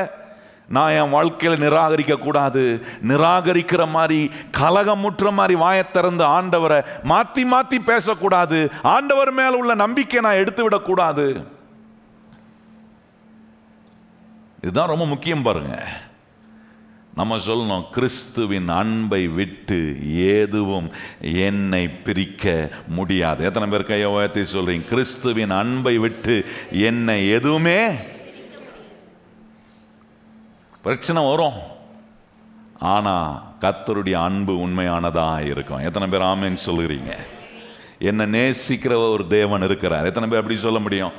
நான் என் வாழ்க்கையில் நிராகரிக்க கூடாது. நிராகரிக்கிற மாதிரி, கலகமுற்ற மாதிரி வாயை திறந்து ஆண்டவரை மாத்தி மாத்தி பேசக்கூடாது. ஆண்டவர் மேல உள்ள நம்பிக்கை நான் எடுத்து விடக்கூடாது. இதுதான் ரொம்ப முக்கியம் பாருங்க. நம்ம சொல்லணும், கிறிஸ்துவின் அன்பை விட்டு எதுவும் என்னை பிரிக்க முடியாது. எத்தனை பேர் கையை உயர்த்தி சொல்றீங்க? கிறிஸ்துவின் அன்பை விட்டு என்னை எதுவுமே. பிரச்சனை வரும், ஆனா கர்த்தருடைய அன்பு உண்மையானதா இருக்கும். எத்தனை பேர் ஆமென் சொல்லுறீங்க? என்னை நேசிக்கிற ஒரு தேவன் இருக்கிறார். எத்தனை பேர் அப்படி சொல்ல முடியும்?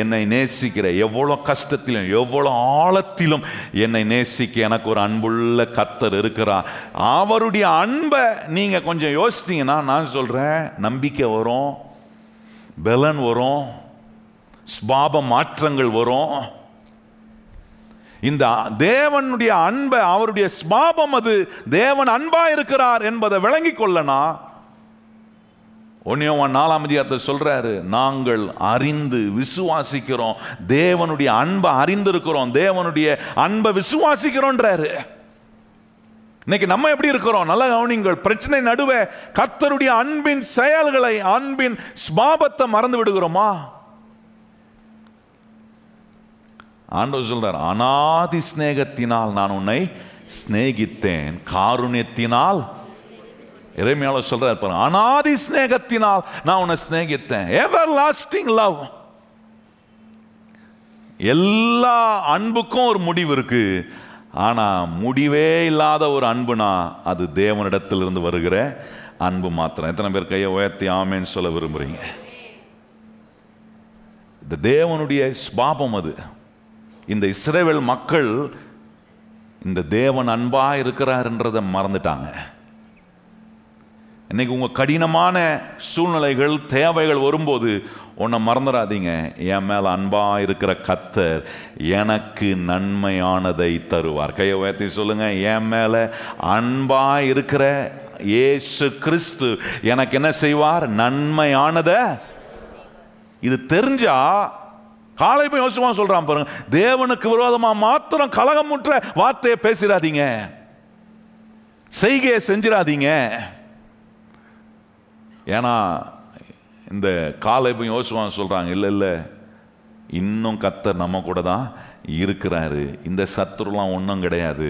என்னை நேசிக்கிற, எவ்வளோ கஷ்டத்திலும் எவ்வளோ ஆழத்திலும் என்னை நேசிக்க எனக்கு ஒரு அன்புள்ள கர்த்தர் இருக்கிறார். அவருடைய அன்பை நீங்க கொஞ்சம் யோசித்தீங்கன்னா நான் சொல்றேன், நம்பிக்கை வரும், பலன் வரும், சுபாவ மாற்றங்கள் வரும். இந்த தேவனுடைய அன்பை, அவருடைய சுபாவம், அது தேவன் அன்பா இருக்கிறார் என்பதை விளங்கி கொள்ளனா 1 யோவான் 4ஆம் அதிகாரத்தில் சொல்றாரு, நாங்கள் அறிந்து விசுவாசிக்கிறோம், தேவனுடைய அன்பை அறிந்திருக்கிறோம், தேவனுடைய அன்பை விசுவாசிக்கிறோன்றாரு. இன்னைக்கு நம்ம எப்படி இருக்கிறோம்? நல்ல கவனிங்கள். பிரச்சனை நடுவே கர்த்தருடைய அன்பின் செயல்களை, அன்பின் சுபாவத்தை மறந்து விடுகிறோமா? ஆண்டவர் சொல்றார், அநாதி சிநேகத்தினால் நான் உன்னை சிநேகித்தேன், காருண்யத்தினால் எரேமியாவில் சொல்றார் பாருங்க, அனாதி ஸ்நேகத்தினால் நான் உன்னை ஸ்நேகித்தேன். எவர் லாஸ்டிங் லவ். எல்லா அன்புக்கும் ஒரு முடிவு இருக்கு. ஆனா முடிவே இல்லாத ஒரு அன்புனா அது தேவனிடத்திலிருந்து வருகிற அன்பு மாத்திரம். எத்தனை பேர் கையை உயர்த்தி ஆமேன்னு சொல்ல விரும்புறீங்க? இந்த தேவனுடைய ஸ்பாபம் அது. இந்த இஸ்ரவேல் மக்கள் இந்த தேவன் அன்பா இருக்கிறார்ன்றதை மறந்துட்டாங்க. இன்னைக்கு உங்க கடினமான சூழ்நிலைகள், தேவைகள் வரும்போது உன்னை மறந்துடாதீங்க, என் மேல அன்பா இருக்கிற கர்த்தர் எனக்கு நன்மையானதை தருவார். கையை உயர்த்தி சொல்லுங்க, என் மேல அன்பா இருக்கிற இயேசு கிறிஸ்து எனக்கு என்ன செய்வார்? நன்மையானத. இது தெரிஞ்சா காலையும் யோசிமா சொல்றான் பாருங்க, தேவனுக்கு விரோதமா மாத்திரம் கலகமுற்ற வார்த்தையை பேசிடாதீங்க, செய்கையை செஞ்சிடாதீங்க. ஏன்னா இந்த காலையும் யோசிமா சொல்றாங்க, இல்லை இல்லை, இன்னும் கர்த்தர் நம்ம கூட தான் இருக்கிறாரு, இந்த சத்துருலாம் ஒன்றும் கிடையாது,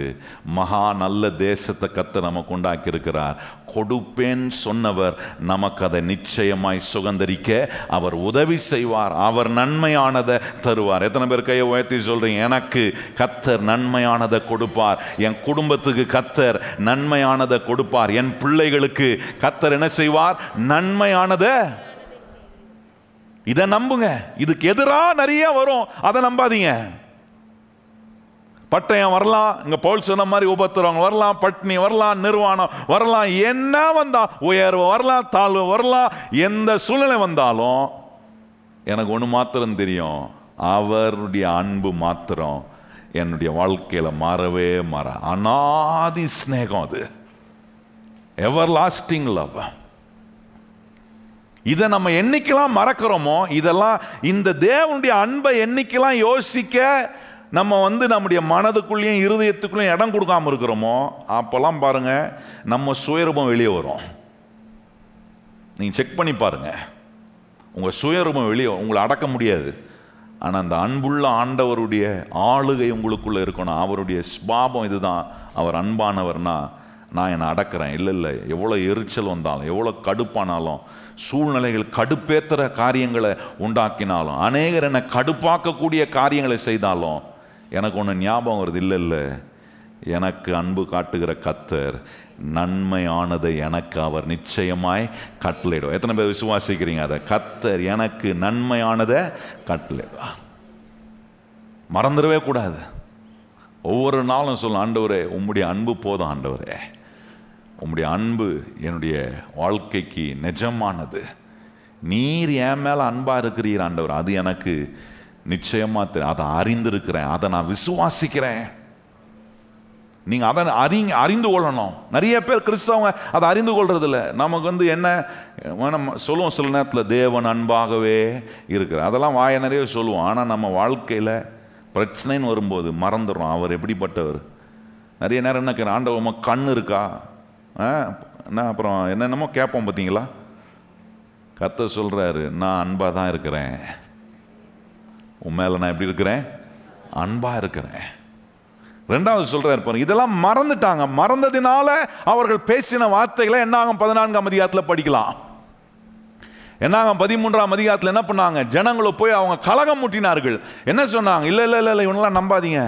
மகா நல்ல தேசத்தை கர்த்தர் நமக்கு உண்டாக்கி இருக்கிறார், கொடுப்பேன் சொன்னவர் நமக்கு அதை நிச்சயமாய் சுகந்தரிக்க அவர் உதவி செய்வார், அவர் நன்மையானதை தருவார். எத்தனை பேர் கையை உயர்த்தி சொல்றீங்க, எனக்கு கர்த்தர் நன்மையானதை கொடுப்பார், என் குடும்பத்துக்கு கர்த்தர் நன்மையானதை கொடுப்பார், என் பிள்ளைகளுக்கு கர்த்தர் என்ன செய்வார்? நன்மையானதை. இதை நம்புங்க. இதுக்கு எதிராக நிறைய வரும், அதை நம்பாதீங்க. பட்டயம் வரலாம், இங்க பவுல் சொன்ன மாதிரி உபத்திரவங்க வரலாம், பட்னி வரலாம், நிர்வாணம் வரலாம், என்ன வந்தா, உயர்வு வரலாம், தாழ்வு வரலாம், எந்த சூழ்நிலை வந்தாலும் எனக்கு ஒன்று மாத்திரம் தெரியும், அவருடைய அன்பு மாத்திரம் என்னுடைய வாழ்க்கையில மாறவே மாற. அநாதி ஸ்நேகம் அது, எவர் லாஸ்டிங் லவ். இதை நம்ம என்னைக்கெல்லாம் மறக்கிறோமோ, இதெல்லாம் இந்த தேவனுடைய அன்பை என்னைக்கெல்லாம் யோசிக்க நம்ம நம்முடைய மனதுக்குள்ளேயும் இருதயத்துக்குள்ளேயும் இடம் கொடுக்காம இருக்கிறோமோ, அப்போல்லாம் பாருங்க நம்ம சுயரூபம் வெளியே வரும். நீங்க செக் பண்ணி பாருங்க, உங்க சுயரூபம் வெளியே, உங்களை அடக்க முடியாது. ஆனால் அந்த அன்புள்ள ஆண்டவருடைய ஆளுகை உங்களுக்குள்ள இருக்கணும். அவருடைய ஸ்பாபம் இதுதான், அவர் அன்பானவர்னா நான் என்னை அடக்கிறேன். இல்லை இல்லை, எவ்வளோ எரிச்சல் வந்தாலும், எவ்வளோ கடுப்பானாலும், சூழ்நிலைகள் கடுப்பேற்றுற காரியங்களை உண்டாக்கினாலும், அநேகர் என்னை கடுப்பாக்கக்கூடிய காரியங்களை செய்தாலும் எனக்கு ஒன்று ஞாபகம் வருது, இல்லை இல்லை, எனக்கு அன்பு காட்டுகிற கர்த்தர் நன்மையானதை எனக்கு அவர் நிச்சயமாய் கட்டளையிடுவார். எத்தனை பேர் விசுவாசிக்கிறீங்க அதை? கர்த்தர் எனக்கு நன்மையானதை கட்டளையிடுவார். மறந்துடவே கூடாது. ஒவ்வொரு நாளும் சொல்ல, ஆண்டவரே உம்முடைய அன்பு போதும், ஆண்டவரே உம்முடைய அன்பு என்னுடைய வாழ்க்கைக்கு நிஜமானது, நீர் என் மேல அன்பா இருக்கிறீர் ஆண்டவர், அது எனக்கு நிச்சயமா அதை அறிந்திருக்கிறேன், அதை நான் விசுவாசிக்கிறேன். நீங்க அதை அறிந்து கொள்ளணும். நிறைய பேர் கிறிஸ்தவங்க அதை அறிந்து கொள்றதில்ல. நமக்கு என்ன சொல்லுவோம், சில நேரத்தில் தேவன் அன்பாகவே இருக்கிற, அதெல்லாம் வாய நிறைய சொல்லுவோம். ஆனால் நம்ம வாழ்க்கையில் பிரச்சனைன்னு வரும்போது மறந்துடுறோம் அவர் எப்படிப்பட்டவர். நிறைய நேரம் என்ன கேட்க, ஆண்டவமா கண் இருக்கா, என்ன அப்புறம் என்னென்னமோ கேட்போம் பார்த்தீங்களா. கர்த்தர் சொல்றாரு, நான் அன்பா தான் இருக்கிறேன், உன் மேல நான் எப்படி இருக்கிறேன்? அன்பா இருக்கிறேன். ரெண்டாவது சொல்றாரு பாருங்க, இதெல்லாம் மறந்துட்டாங்க. மறந்ததினால அவர்கள் பேசின வார்த்தைகளை என்னாகும் 14ஆம் அதிகாரத்தில் படிக்கலாம். என்னாகும் 13ஆம் அதிகாரத்தில் என்ன பண்ணாங்க? ஜனங்களை போய் அவங்க கலகம் மூட்டினார்கள். என்ன சொன்னாங்க? இல்லை இல்லை இல்லை, இவனெல்லாம் நம்பாதீங்க,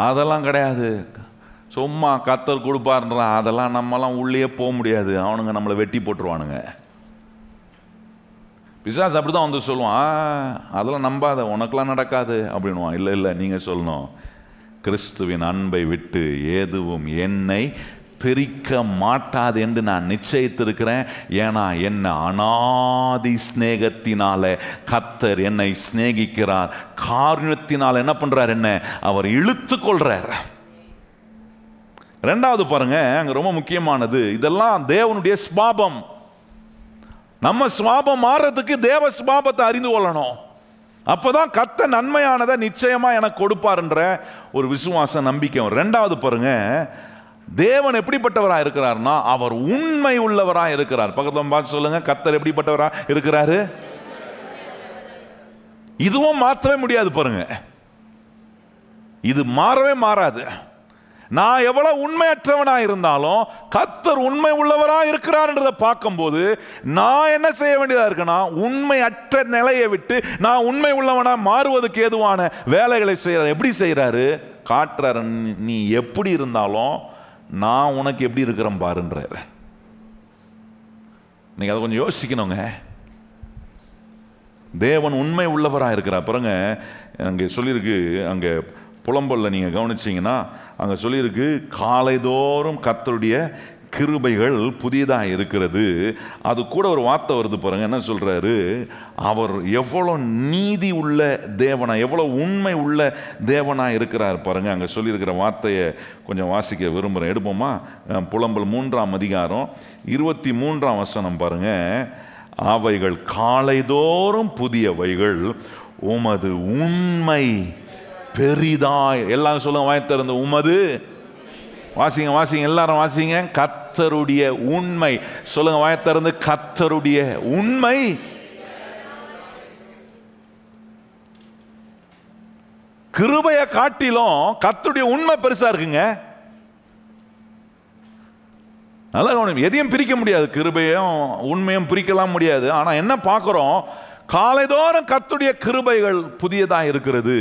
அதெல்லாம் கிடையாது, சும்மா கர்த்தர் கொடுப்பாருன்றான், அதெல்லாம் நம்மலாம் உள்ளே போக முடியாது, அவனுங்க நம்மளை வெட்டி போட்டுருவானுங்க. பிசாசு அப்படிதான் சொல்லுவான், அதெல்லாம் நம்பாத, உனக்கெல்லாம் நடக்காது அப்படின்வான். இல்லை இல்லை, நீங்கள் சொல்லணும், கிறிஸ்துவின் அன்பை விட்டு எதுவும் என்னை பிரிக்க மாட்டாது என்று நான் நிச்சயித்திருக்கிறேன். ஏன்னா என்ன, அநாதி ஸ்நேகத்தினால கர்த்தர் என்னை சிநேகிக்கிறார், காரணத்தினால் என்ன பண்றார், என்ன அவர் இழுத்து கொள்றார். ரெண்டாவது பாருங்க, அங்க ரொம்ப முக்கியமானது, இதெல்லாம் தேவனுடைய ஸ்பாபம். நம்ம ஸ்வாபம் மாறுறதுக்கு தேவ ஸ்வாபத்தை அறிந்து கொள்ளணும். அப்பதான் கர்த்தர் நன்மையானதை நிச்சயமா எனக்கு கொடுப்பார்ன்ற ஒரு விசுவாச நம்பிக்கை. ரெண்டாவது பாருங்க, தேவன் எப்படிப்பட்டவராக இருக்கிறார்னா அவர் உண்மை உள்ளவராக இருக்கிறார். பக்கத்துல பார்த்து சொல்லுங்க, கர்த்தர் எப்படிப்பட்டவராக இருக்கிறாரு? இதுவும் மாற்றவே முடியாது பாருங்க, இது மாறவே மாறாது. நான் எவ்வளவு உண்மையற்றவனா இருந்தாலும் கர்த்தர் உண்மை உள்ளவரா இருக்கிறார்ன்றதை பார்க்கும்போது நான் என்ன செய்ய வேண்டியதா இருக்குன்னா, உண்மையற்ற நிலையை விட்டு நான் உண்மை உள்ளவனா மாறுவதற்கு ஏதுவான வேலைகளை செய்யறாரு. எப்படி செய்யறாரு? காட்டுறாரு. நீ எப்படி இருந்தாலும் நான் உனக்கு எப்படி இருக்கிறேன் பாருன்றாரு. நீங்க அதை கொஞ்சம் யோசிக்கணுங்க. தேவன் உண்மை உள்ளவராக இருக்கிறார். பாருங்க, அங்கே சொல்லியிருக்கு, அங்கே புலம்பல்ல நீங்கள் கவனிச்சிங்கன்னா அங்கே சொல்லியிருக்கு, காலைதோறும் கர்த்தருடைய கிருபைகள் புதியதாக இருக்கிறது. அது கூட ஒரு வார்த்தை வருது பாருங்க. என்ன சொல்கிறாரு? அவர் எவ்வளோ நீதி உள்ள தேவனா, எவ்வளோ உண்மை உள்ள தேவனாக இருக்கிறார் பாருங்க. அங்கே சொல்லியிருக்கிற வார்த்தையை கொஞ்சம் வாசிக்க விரும்புகிறேன். எடுப்போமா? புலம்பல் 3ஆம் அதிகாரம் 23ஆம் வசனம் பாருங்க. அவைகள் காலைதோறும் புதியவைகள், உமது உண்மை பெரிதாய். எல்லாரும் சொல்லுங்க, வாய் திறந்து, உமது. வாசிங்க வாசிங்க, எல்லாரும் வாசிங்க. கர்த்தருடைய உண்மை. சொல்லுங்க வாய் திறந்து, கர்த்தருடைய உண்மை. கிருபையை காட்டிலும் கர்த்தருடைய உண்மை பெருசா இருக்குங்க. நல்லா கவனிங்க. எதையும் பிரிக்க முடியாது, கிருபையும் உண்மையும் பிரிக்கலாம் முடியாது. ஆனா என்ன பார்க்கிறோம்? காலைதோறும் கர்த்தருடைய கிருபைகள் புதியதாக இருக்கிறது.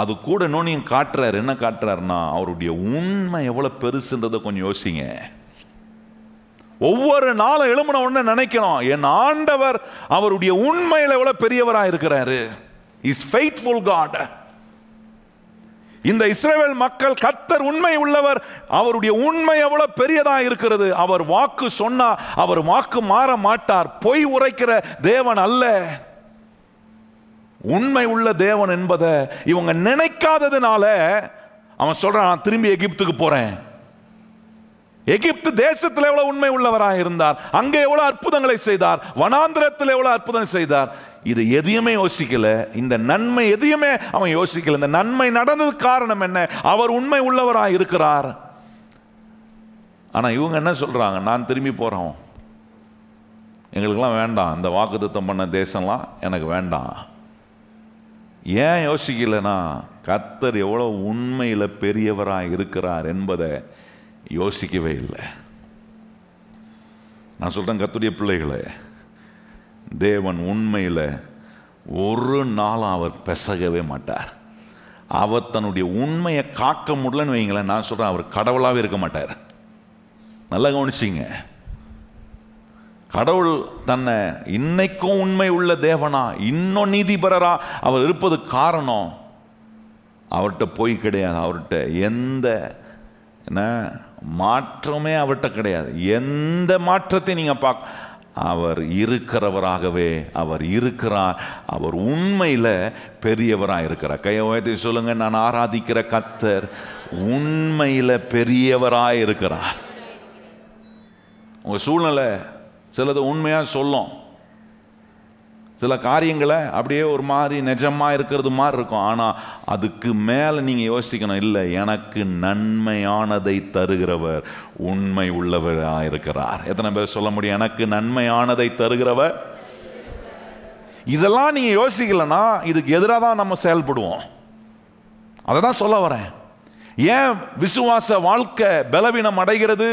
அது கூட இன்னொன்னு காட்டுறாரு. என்ன காட்டுறாருன்னா, அவருடைய உண்மை எவ்வளவு பெருசுன்றதை கொஞ்சம் யோசிங்க. ஒவ்வொரு நாளும் எழும்பின உடனே நினைக்கணும், என் ஆண்டவர் அவருடைய உண்மையில எவ்வளவு பெரியவராக இருக்கிறாரு. Is faithful God. இந்த இஸ்ரவேல் மக்கள், கர்த்தர் உண்மை உள்ளவர், அவருடைய உண்மை எவ்வளவு பெரியதாக இருக்கிறது. அவர் வாக்கு சொன்னா அவர் வாக்கு மாற மாட்டார். பொய் உரைக்கிற தேவன் அல்ல, உண்மை உள்ள தேவன் என்பதை இவங்க நினைக்காததுனால அவன் சொல்றான், நான் திரும்பி எகிப்துக்கு போறேன். எகிப்து தேசத்தில் எவ்வளவு உண்மை உள்ளவராக இருந்தார், அங்கே எவ்வளவு அற்புதங்களை செய்தார், வனாந்திரத்தில் எவ்வளவு அற்புதம் செய்தார். இது எதையுமே யோசிக்கல. இந்த நன்மை எதையுமே அவன் யோசிக்கல. இந்த நன்மை நடந்தது காரணம் என்ன? அவர் உண்மை உள்ளவராக இருக்கிறார். ஆனா இவங்க என்ன சொல்றாங்க? நான் திரும்பி போறோம், எங்களுக்கெல்லாம் வேண்டாம், இந்த வாக்குத்தத்தம் பண்ண தேசம்லாம் எனக்கு வேண்டாம். ஏன் யோசிக்கலனா, கர்த்தர் எவ்வளவு உண்மையில பெரியவராக இருக்கிறார் என்பதை யோசிக்கவே இல்லை. நான் சொல்றேன், கர்த்தருடைய பிள்ளைகளே, தேவன் உண்மையில ஒரு நாளும் அவர் பெசகவே மாட்டார். அவர் தன்னுடைய உண்மையை காக்க முடியலன்னு வைங்களேன், நான் சொல்றேன், அவர் கடவுளாகவே இருக்க மாட்டார். நல்லா கவனிச்சிங்க. கடவுள் தன்னை இன்னைக்கும் உண்மை உள்ள தேவனா, இன்னும் நீதிபரரா அவர் இருப்பது காரணம், அவர்கிட்ட போய் கிடையாது. அவர்கிட்ட எந்த மாற்றமே அவர்கிட்ட கிடையாது. எந்த மாற்றத்தை நீங்க பார்க்க, அவர் இருக்கிறவராகவே அவர் இருக்கிறார். அவர் உண்மையில பெரியவராக இருக்கிறார். கையை உயர்த்தி சொல்லுங்க, நான் ஆராதிக்கிற கர்த்தர் உண்மையில பெரியவராக இருக்கிறார். உங்க சூழ்நிலை சிலது உண்மையாக சொல்லும், சில காரியங்களை அப்படியே ஒரு மாதிரி நிஜமாக இருக்கிறது மாதிரி இருக்கும். ஆனால் அதுக்கு மேலே நீங்கள் யோசிக்கணும், இல்லை, எனக்கு நன்மையானதை தருகிறவர் உண்மை உள்ளவராக இருக்கிறார். எத்தனை பேர் சொல்ல முடியும், எனக்கு நன்மையானதை தருகிறவர்? இதெல்லாம் நீங்கள் யோசிக்கலைன்னா இதுக்கு எதிராக தான் நம்ம செயல்படுவோம். அதை தான் சொல்ல வரேன். ஏன் விசுவாச வாழ்க்கை பலவீனம் அடைகிறது?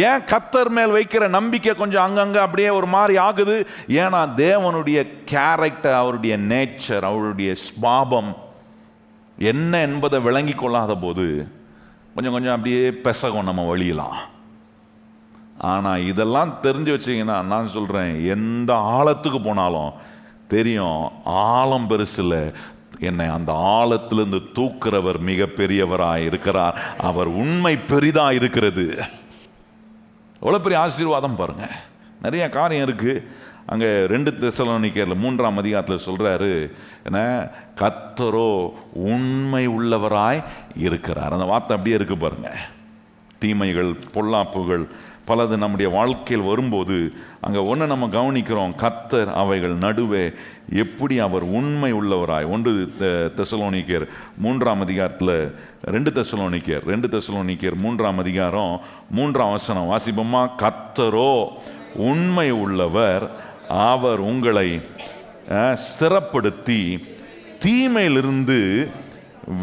ஏன் கர்த்தர் மேல் வைக்கிற நம்பிக்கை கொஞ்சம் அங்கங்க அப்படியே ஒரு மாதிரி ஆகுது? ஏன்னா தேவனுடைய கேரக்டர், அவருடைய நேச்சர், அவருடைய ஸ்பாபம் என்ன என்பதை விளங்கி கொள்ளாத போது கொஞ்சம் கொஞ்சம் அப்படியே பெசகும் நம்ம வழியலாம். ஆனால் இதெல்லாம் தெரிஞ்சு வச்சிங்கன்னா, நான் சொல்கிறேன், எந்த ஆழத்துக்கு போனாலும் தெரியும், ஆழம் பெருசில் என்னை அந்த ஆழத்திலிருந்து தூக்குறவர் மிக பெரியவராய் இருக்கிறார். அவர் உண்மை பெரிதா இருக்கிறது. எவ்வளவு பெரிய ஆசீர்வாதம் பாருங்க. நிறைய காரியம் இருக்கு. அங்கே 2 தெசலோனிக்கேயர் 3ஆம் அதிகாரத்தில் சொல்றாரு, என்ன, கர்த்தரோ உண்மை உள்ளவராய் இருக்கிறார். அந்த வார்த்தை அப்படியே இருக்கு பாருங்க. தீமைகள், பொல்லாப்புகள் பலது நம்முடைய வாழ்க்கையில் வரும்போது அங்கே ஒன்று நம்ம கவனிக்கிறோம், கர்த்தர் அவைகள் நடுவே எப்படி அவர் உண்மை உள்ளவராய். 1 தெசலோனிக்கேயர் 3ஆம் அதிகாரத்தில் 2 தெசலோனிக்கேயர் 3ஆம் அதிகாரம் 3ஆம் வசனம் வாசிப்போமா? கர்த்தரோ உண்மை உள்ளவர், அவர் உங்களை ஸ்திரப்படுத்தி தீமையிலிருந்து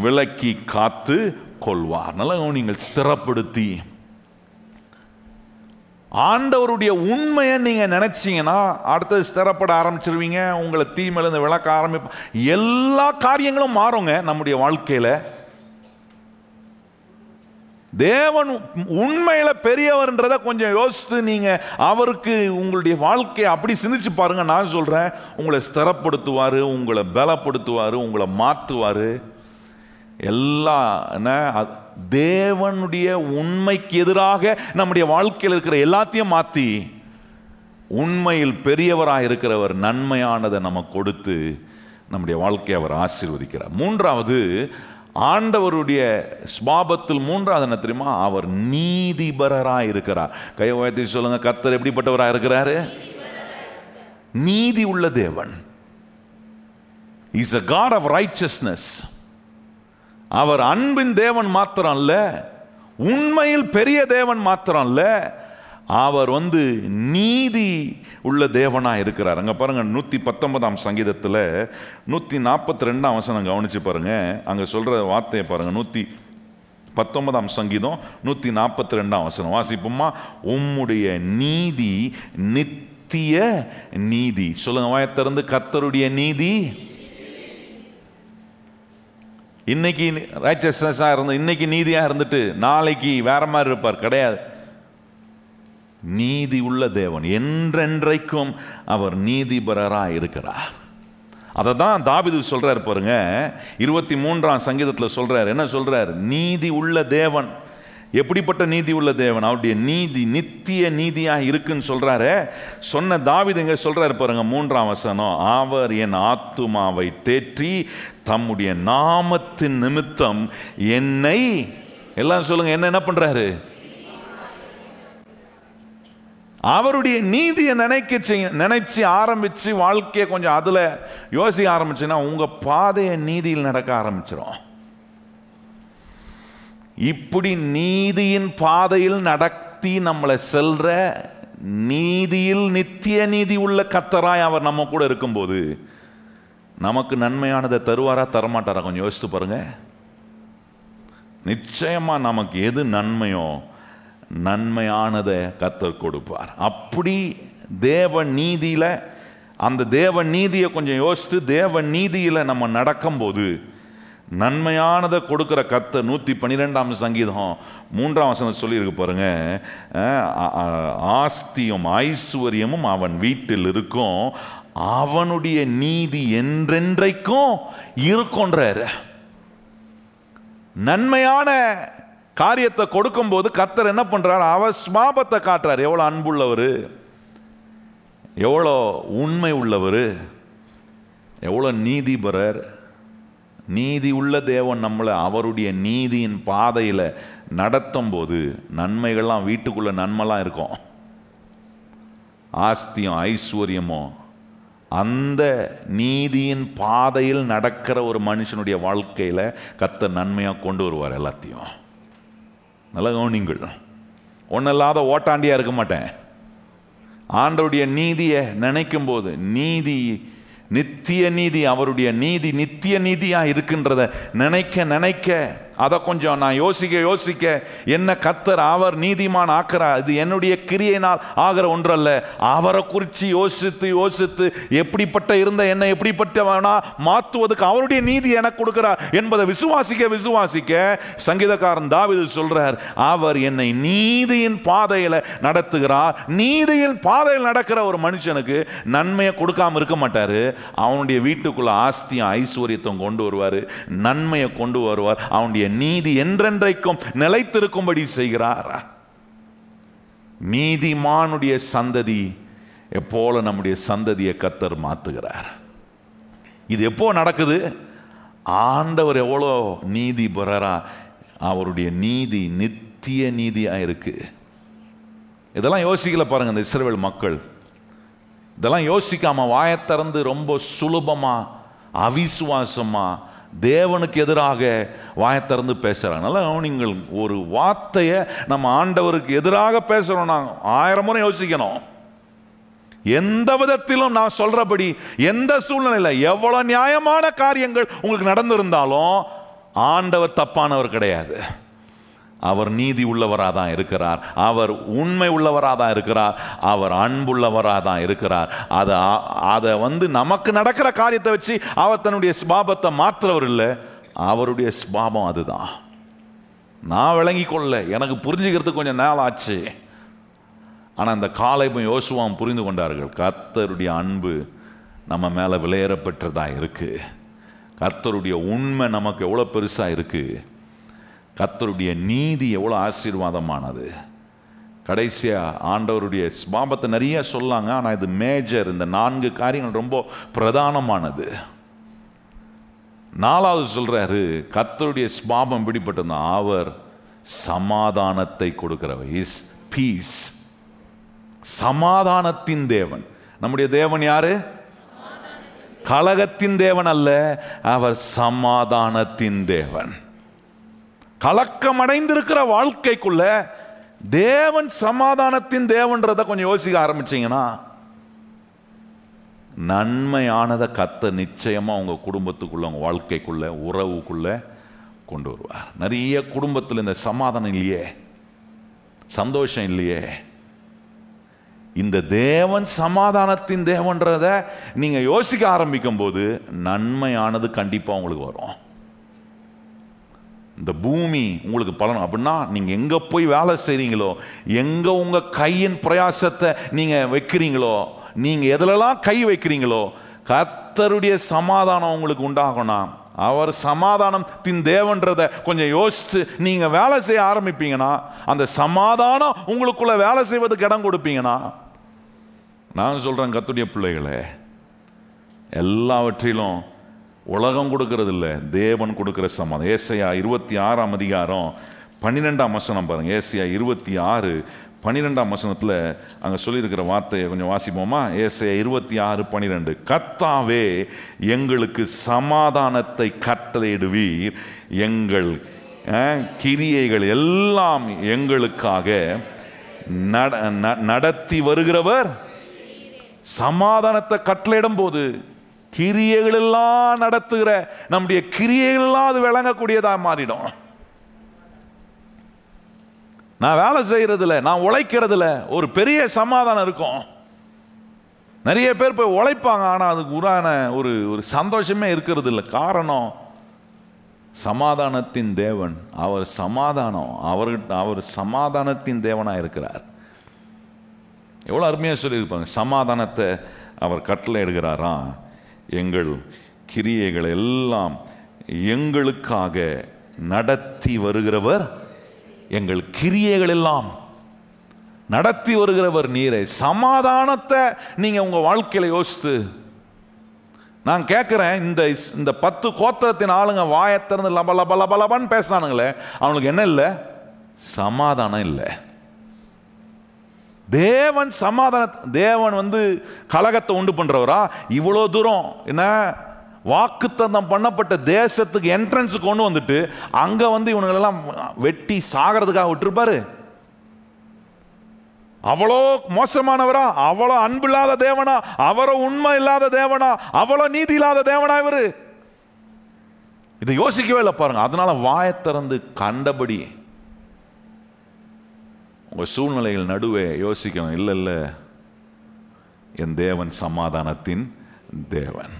விலக்கி காத்து கொள்வார். நல்லா நீங்கள் ஸ்திரப்படுத்தி ஆண்டவருடைய உண்மையை நீங்க நினைச்சீங்கன்னா அடுத்தது ஸ்திரப்பட ஆரம்பிச்சிருவீங்க. உங்களை தீமையிலிருந்து விளக்க ஆரம்பிப்ப எல்லா காரியங்களும் மாறுங்க. நம்முடைய வாழ்க்கையில தேவன் உண்மையில பெரியவர்ன்றதை கொஞ்சம் யோசித்து நீங்க அவருக்கு உங்களுடைய வாழ்க்கையை அப்படி சிந்திச்சு பாருங்க. நான் சொல்றேன், உங்களை ஸ்திரப்படுத்துவாரு, உங்களை பலப்படுத்துவாரு, உங்களை மாற்றுவாரு. எல்லாம் தேவனுடைய உண்மைக்கு எதிராக நம்முடைய வாழ்க்கையில் இருக்கிற எல்லாத்தையும் மாற்றி உண்மையில் பெரியவராக இருக்கிறவர் நன்மையானதை நம்ம கொடுத்து நம்முடைய வாழ்க்கையை அவர் ஆசீர்வதிக்கிறார். மூன்றாவது, ஆண்டவருடைய ஸ்வாபத்தில் மூன்றாவது என்ன தெரியுமா? அவர் நீதிபரராக இருக்கிறார். கை உயர்த்தி சொல்லுங்க, கர்த்தர் எப்படிப்பட்டவராக இருக்கிறாரு? நீதி உள்ள தேவன். Is a God of righteousness. அவர் அன்பின் தேவன் மாத்திரம் அல்ல, உண்மையில் பெரிய தேவன் மாத்திரம் அல்ல, அவர் நீதி உள்ள தேவனாக இருக்கிறார். அங்கே பாருங்க, 119ஆம் சங்கீதத்தில் 142ஆம் வசனம் கவனிச்சு பாருங்க. அங்கே சொல்ற வார்த்தையை பாருங்க. 119ஆம் சங்கீதம் 142ஆம் வசனம் வாசிப்போமா? உம்முடைய நீதி நித்திய நீதி. சொல்லுங்க வாயத்திறந்து, கர்த்தருடைய நீதி. இன்னைக்கு ரைச்சஸ்னஸாக இருந்து இன்னைக்கு நீதியாக இருந்துட்டு நாளைக்கு வேற மாதிரி இருப்பார்? கிடையாது. நீதி உள்ள தேவன், என்றென்றைக்கும் அவர் நீதிபரராக இருக்கிறார். அதை தான் தாவீது சொல்றாரு பாருங்க. 23ஆம் சங்கீதத்தில் சொல்றாரு. என்ன சொல்றார்? நீதி உள்ள தேவன். எப்படிப்பட்ட நீதி உள்ள தேவன்? அவருடைய நீதி நித்திய நீதியாக இருக்குன்னு சொல்றாரு. சொன்ன தாவீது எங்க சொல்றாரு பாருங்க, 3ஆம் வசனம். அவர் என் ஆத்துமாவை தேற்றி தம்முடைய நாமத்தின் நிமித்தம் என்னை, எல்லாம் சொல்லுங்க, என்ன பண்றாரு? அவருடைய நீதியை நினைச்சு ஆரம்பிச்சு வாழ்க்கையை கொஞ்சம் அதுல யோசிக்க ஆரம்பிச்சுன்னா உங்க பாதையை நீதியில் நடக்க ஆரம்பிச்சிடும். இப்படி நீதியின் பாதையில் நடத்தி நம்மளை செல்ற நீதியில் நித்திய நீதி உள்ள கர்த்தராய் அவர் நம்ம கூட இருக்கும்போது நமக்கு நன்மையானதை தருவாரா தரமாட்டாரா? கொஞ்சம் யோசித்து பாருங்க. நிச்சயமா நமக்கு எது நன்மையோ நன்மையானதை கர்த்தர் கொடுப்பார். அப்படி தேவ நீதியில, அந்த தேவ நீதியை கொஞ்சம் யோசித்து தேவ நீதியில நம்ம நடக்கும்போது நன்மையானதை கொடுக்கிற கர்த்தர் 112ஆம் சங்கீதம் 3ஆம் வசனம் சொல்லியிருக்கு பாருங்க. ஆஸ்தியும் ஐஸ்வர்யமும் அவன் வீட்டில் இருக்கும், அவனுடைய நீதி என்றென்றைக்கும் இருக்கும்ன்றாரு. நன்மையான காரியத்தை கொடுக்கும் போது கர்த்தர் என்ன பண்றார்? அவர் ஸ்வாபத்தை காட்டுறார். எவ்வளவு அன்புள்ளவர், எவ்வளோ உண்மை உள்ளவர், எவ்வளோ நீதிபரர். நீதி உள்ள தேவன் நம்மளை அவருடைய நீதியின் பாதையில் நடத்தும் போது நன்மைகள்லாம் வீட்டுக்குள்ள நன்மைலாம் இருக்கும். ஆஸ்தியும் ஐஸ்வர்யமும் அந்த நீதியின் பாதையில் நடக்கிற ஒரு மனுஷனுடைய வாழ்க்கையில் கர்த்தர் நன்மையாக கொண்டு வருவார் எல்லாத்தையும். நல்ல கவனிங்கள். ஒன்னில்லாத ஓட்டாண்டியாக இருக்க மாட்டேன். ஆண்டவருடைய நீதியை நினைக்கும் போது நீதி நித்திய நீதி, அவருடைய நீதி நித்திய நீதியாக இருக்கின்றத நினைக்க நினைக்க அதை கொஞ்சம் நான் யோசிக்க என்ன கர்த்தர் அவர் நீதிமான் ஆக்கிறார். இது என்னுடைய கிரியையினால் ஆகிற ஒன்றல்ல. அவரை குறித்து யோசித்து எப்படிப்பட்ட இருந்த என்னை எப்படிப்பட்டவனா மாற்றுவதற்கு அவருடைய நீதி எனக்கு கொடுக்கிறார் என்பதை விசுவாசிக்க சங்கீதக்காரன் தாவீது சொல்றார், அவர் என்னை நீதியின் பாதையில் நடத்துகிறார். நீதியின் பாதையில் நடக்கிற ஒரு மனுஷனுக்கு நன்மையை கொடுக்காம இருக்க மாட்டாரு. அவனுடைய வீட்டுக்குள்ள ஆஸ்தியும் ஐஸ்வர்யத்தையும் கொண்டு வருவார், நன்மையை கொண்டு வருவார். அவனுடைய நீதி என்றென்றைக்கும் நிலைத்திருக்கும்படி செய்கிறார். நீதிமானுடைய சந்ததி எப்போல நம்முடைய சந்ததியை கர்த்தர் மாத்துகிறார். இது எப்போ நடக்குது? ஆண்டவர் எவ்வளோ நீதிபரரா, அவருடைய நீதி நித்திய நீதியா இருக்கு. இதெல்லாம் யோசிக்கல பாருங்க. இந்த இஸ்ரவேல் மக்கள் இதெல்லாம் யோசிக்காம வாயத்திறந்து ரொம்ப சுலபமா அவிசுவாசமா தேவனுக்கு எதிராக வாயத்திறந்து பேசுறாங்க. நல்லா நீங்கள் ஒரு வார்த்தையை நம்ம ஆண்டவருக்கு எதிராக பேசுறோம்னா 1000 முறை யோசிக்கணும். எந்த விதத்திலும் நான் சொல்றபடி எந்த சூழ்நிலையில் எவ்வளவு நியாயமான காரியங்கள் உங்களுக்கு நடந்திருந்தாலும் ஆண்டவர் தப்பானவர் கிடையாது. அவர் நீதி உள்ளவராக தான் இருக்கிறார். அவர் உண்மை உள்ளவராக தான் இருக்கிறார். அவர் அன்புள்ளவராக தான் இருக்கிறார். அதை நமக்கு நடக்கிற காரியத்தை வச்சு அவர் தன்னுடைய சுபாவத்தை மாற்றுறவர் இல்லை. அவருடைய சுபாவம் அதுதான். நான் விளங்கி கொள்ள எனக்கு புரிஞ்சுக்கிறதுக்கு கொஞ்சம் நாள் ஆச்சு. ஆனால் அந்த காலேபும் யோசுவாவும் புரிந்து கொண்டார்கள். கர்த்தருடைய அன்பு நம்ம மேலே விலையேறப்பெற்றதாக இருக்குது. கர்த்தருடைய உண்மை நமக்கு எவ்வளோ பெருசாக இருக்குது. கர்த்தருடைய நீதி எவ்வளோ ஆசீர்வாதமானது. கடைசியாக ஆண்டவருடைய சுபாவத்தை நிறைய சொல்லாங்க. ஆனால் இது மேஜர். இந்த 4 காரியங்கள் ரொம்ப பிரதானமானது. 4வது சொல்றாரு, கர்த்தருடைய சுபாவம் எப்படிப்பட்டது? அவர் சமாதானத்தை கொடுக்கிறவர். Is peace. சமாதானத்தின் தேவன். நம்முடைய தேவன் யாரு? கலகத்தின் தேவன் அல்ல, அவர் சமாதானத்தின் தேவன். கலக்கமடைந்திருக்கிற வாழ்க்கைக்குள்ள தேவன் சமாதானத்தின் தேவன்றதை கொஞ்சம் யோசிக்க ஆரம்பிச்சீங்கன்னா, நன்மையானதை கர்த்தர் நிச்சயமா உங்க குடும்பத்துக்குள்ள, உங்க வாழ்க்கைக்குள்ள, உறவுக்குள்ள கொண்டு வருவார். நிறைய குடும்பத்தில் இந்த சமாதானம் இல்லையே, சந்தோஷம் இல்லையே. இந்த தேவன் சமாதானத்தின் தேவன்றத நீங்க யோசிக்க ஆரம்பிக்கும் போது நன்மையானது கண்டிப்பா உங்களுக்கு வரும். இந்த பூமி உங்களுக்கு பலன். அப்படின்னா நீங்க எங்க போய் வேலை செய்றீங்களோ, எங்க உங்க கையின் பிரயாசத்தை நீங்க வைக்கிறீங்களோ, நீங்க எதுலெல்லாம் கை வைக்கிறீங்களோ, கர்த்தருடைய சமாதானம் உங்களுக்கு உண்டாகணும். அவர் சமாதானத்தின் தேவன்றதை கொஞ்சம் யோசிச்சு நீங்க வேலை செய்ய ஆரம்பிப்பீங்கன்னா, அந்த சமாதானம் உங்களுக்குள்ள வேலை செய்வதுக்கு இடம் கொடுப்பீங்கன்னா, நான் சொல்றேன் கர்த்தருடைய பிள்ளைகளே, எல்லாவற்றிலும் உலகம் கொடுக்கறது இல்லை, தேவன் கொடுக்கிற சமாதானம். ஏசாயா 26ஆம் அதிகாரம் 12ஆம் வசனம் பாருங்க. ஏசாயா 26:12 வசனத்தில் அங்கே சொல்லியிருக்கிற வார்த்தையை கொஞ்சம் வாசிப்போமா? ஏசாயா 26:12. கர்த்தாவே எங்களுக்கு சமாதானத்தை கட்டளையிடுவீர், எங்கள் கிரியைகள் எல்லாம் எங்களுக்காக நடத்தி வருகிறவர். சமாதானத்தை கட்டளையிடும் போது கிரியைகள் எல்லாம் நடத்துகிற நம்முடைய கிரியைகள் எல்லாம் அது விளங்கக்கூடியதா மாறிடும். நான் வேலை செய்யறதுல, நான் உழைக்கிறதுல ஒரு பெரிய சமாதானம் இருக்கும். நிறைய பேர் போய் உழைப்பாங்க, ஆனால் அதுக்கு உண்டான ஒரு சந்தோஷமே இருக்கிறது இல்லை. காரணம், சமாதானத்தின் தேவன், அவர் சமாதானம், அவர் சமாதானத்தின் தேவனாக இருக்கிறார். எவ்வளோ அருமையாக சொல்லியிருப்பாங்க. சமாதானத்தை அவர் கட்டளை எடுக்கிறாராம். எங்கள் கிரியைகள் எல்லாம் எங்களுக்காக நடத்தி வருகிறவர். எங்கள் கிரியைகள் எல்லாம் நடத்தி வருகிறவர் நீரே. சமாதானத்தை நீங்க உங்க வாழ்க்கையில யோசித்து, நான் கேட்கிறேன், இந்த 10 கோத்திரத்தின் ஆளுங்க வாயை திறந்து லப லப லப லபன்னு பேசினானுங்களே, அவனுக்கு என்ன இல்லை? சமாதானம் இல்லை. தேவன் தேவன் கலகத்தை உண்டு பண்றவரா? இவ்வளோ தூரம் என்ன வாக்குத்தத்தம் பண்ணப்பட்ட தேசத்துக்கு என்ட்ரன்ஸ் கொண்டு வந்துட்டு அங்க இவனுங்களெல்லாம் வெட்டி சாகிறதுக்காக விட்டுருப்பாரு? அவ்வளோ மோசமானவரா? அவ்வளோ அன்பு இல்லாத தேவனா? அவ்வளோ உண்மை இல்லாத தேவனா? அவ்வளோ நீதி இல்லாத தேவனா இவரு? இதை யோசிக்கவே இல்லை பாருங்க. அதனால வாயை திறந்து கண்டபடி உங்கள் சூழ்நிலைகள் நடுவே யோசிக்கணும். இல்லை இல்லை, என் தேவன் சமாதானத்தின் தேவன்.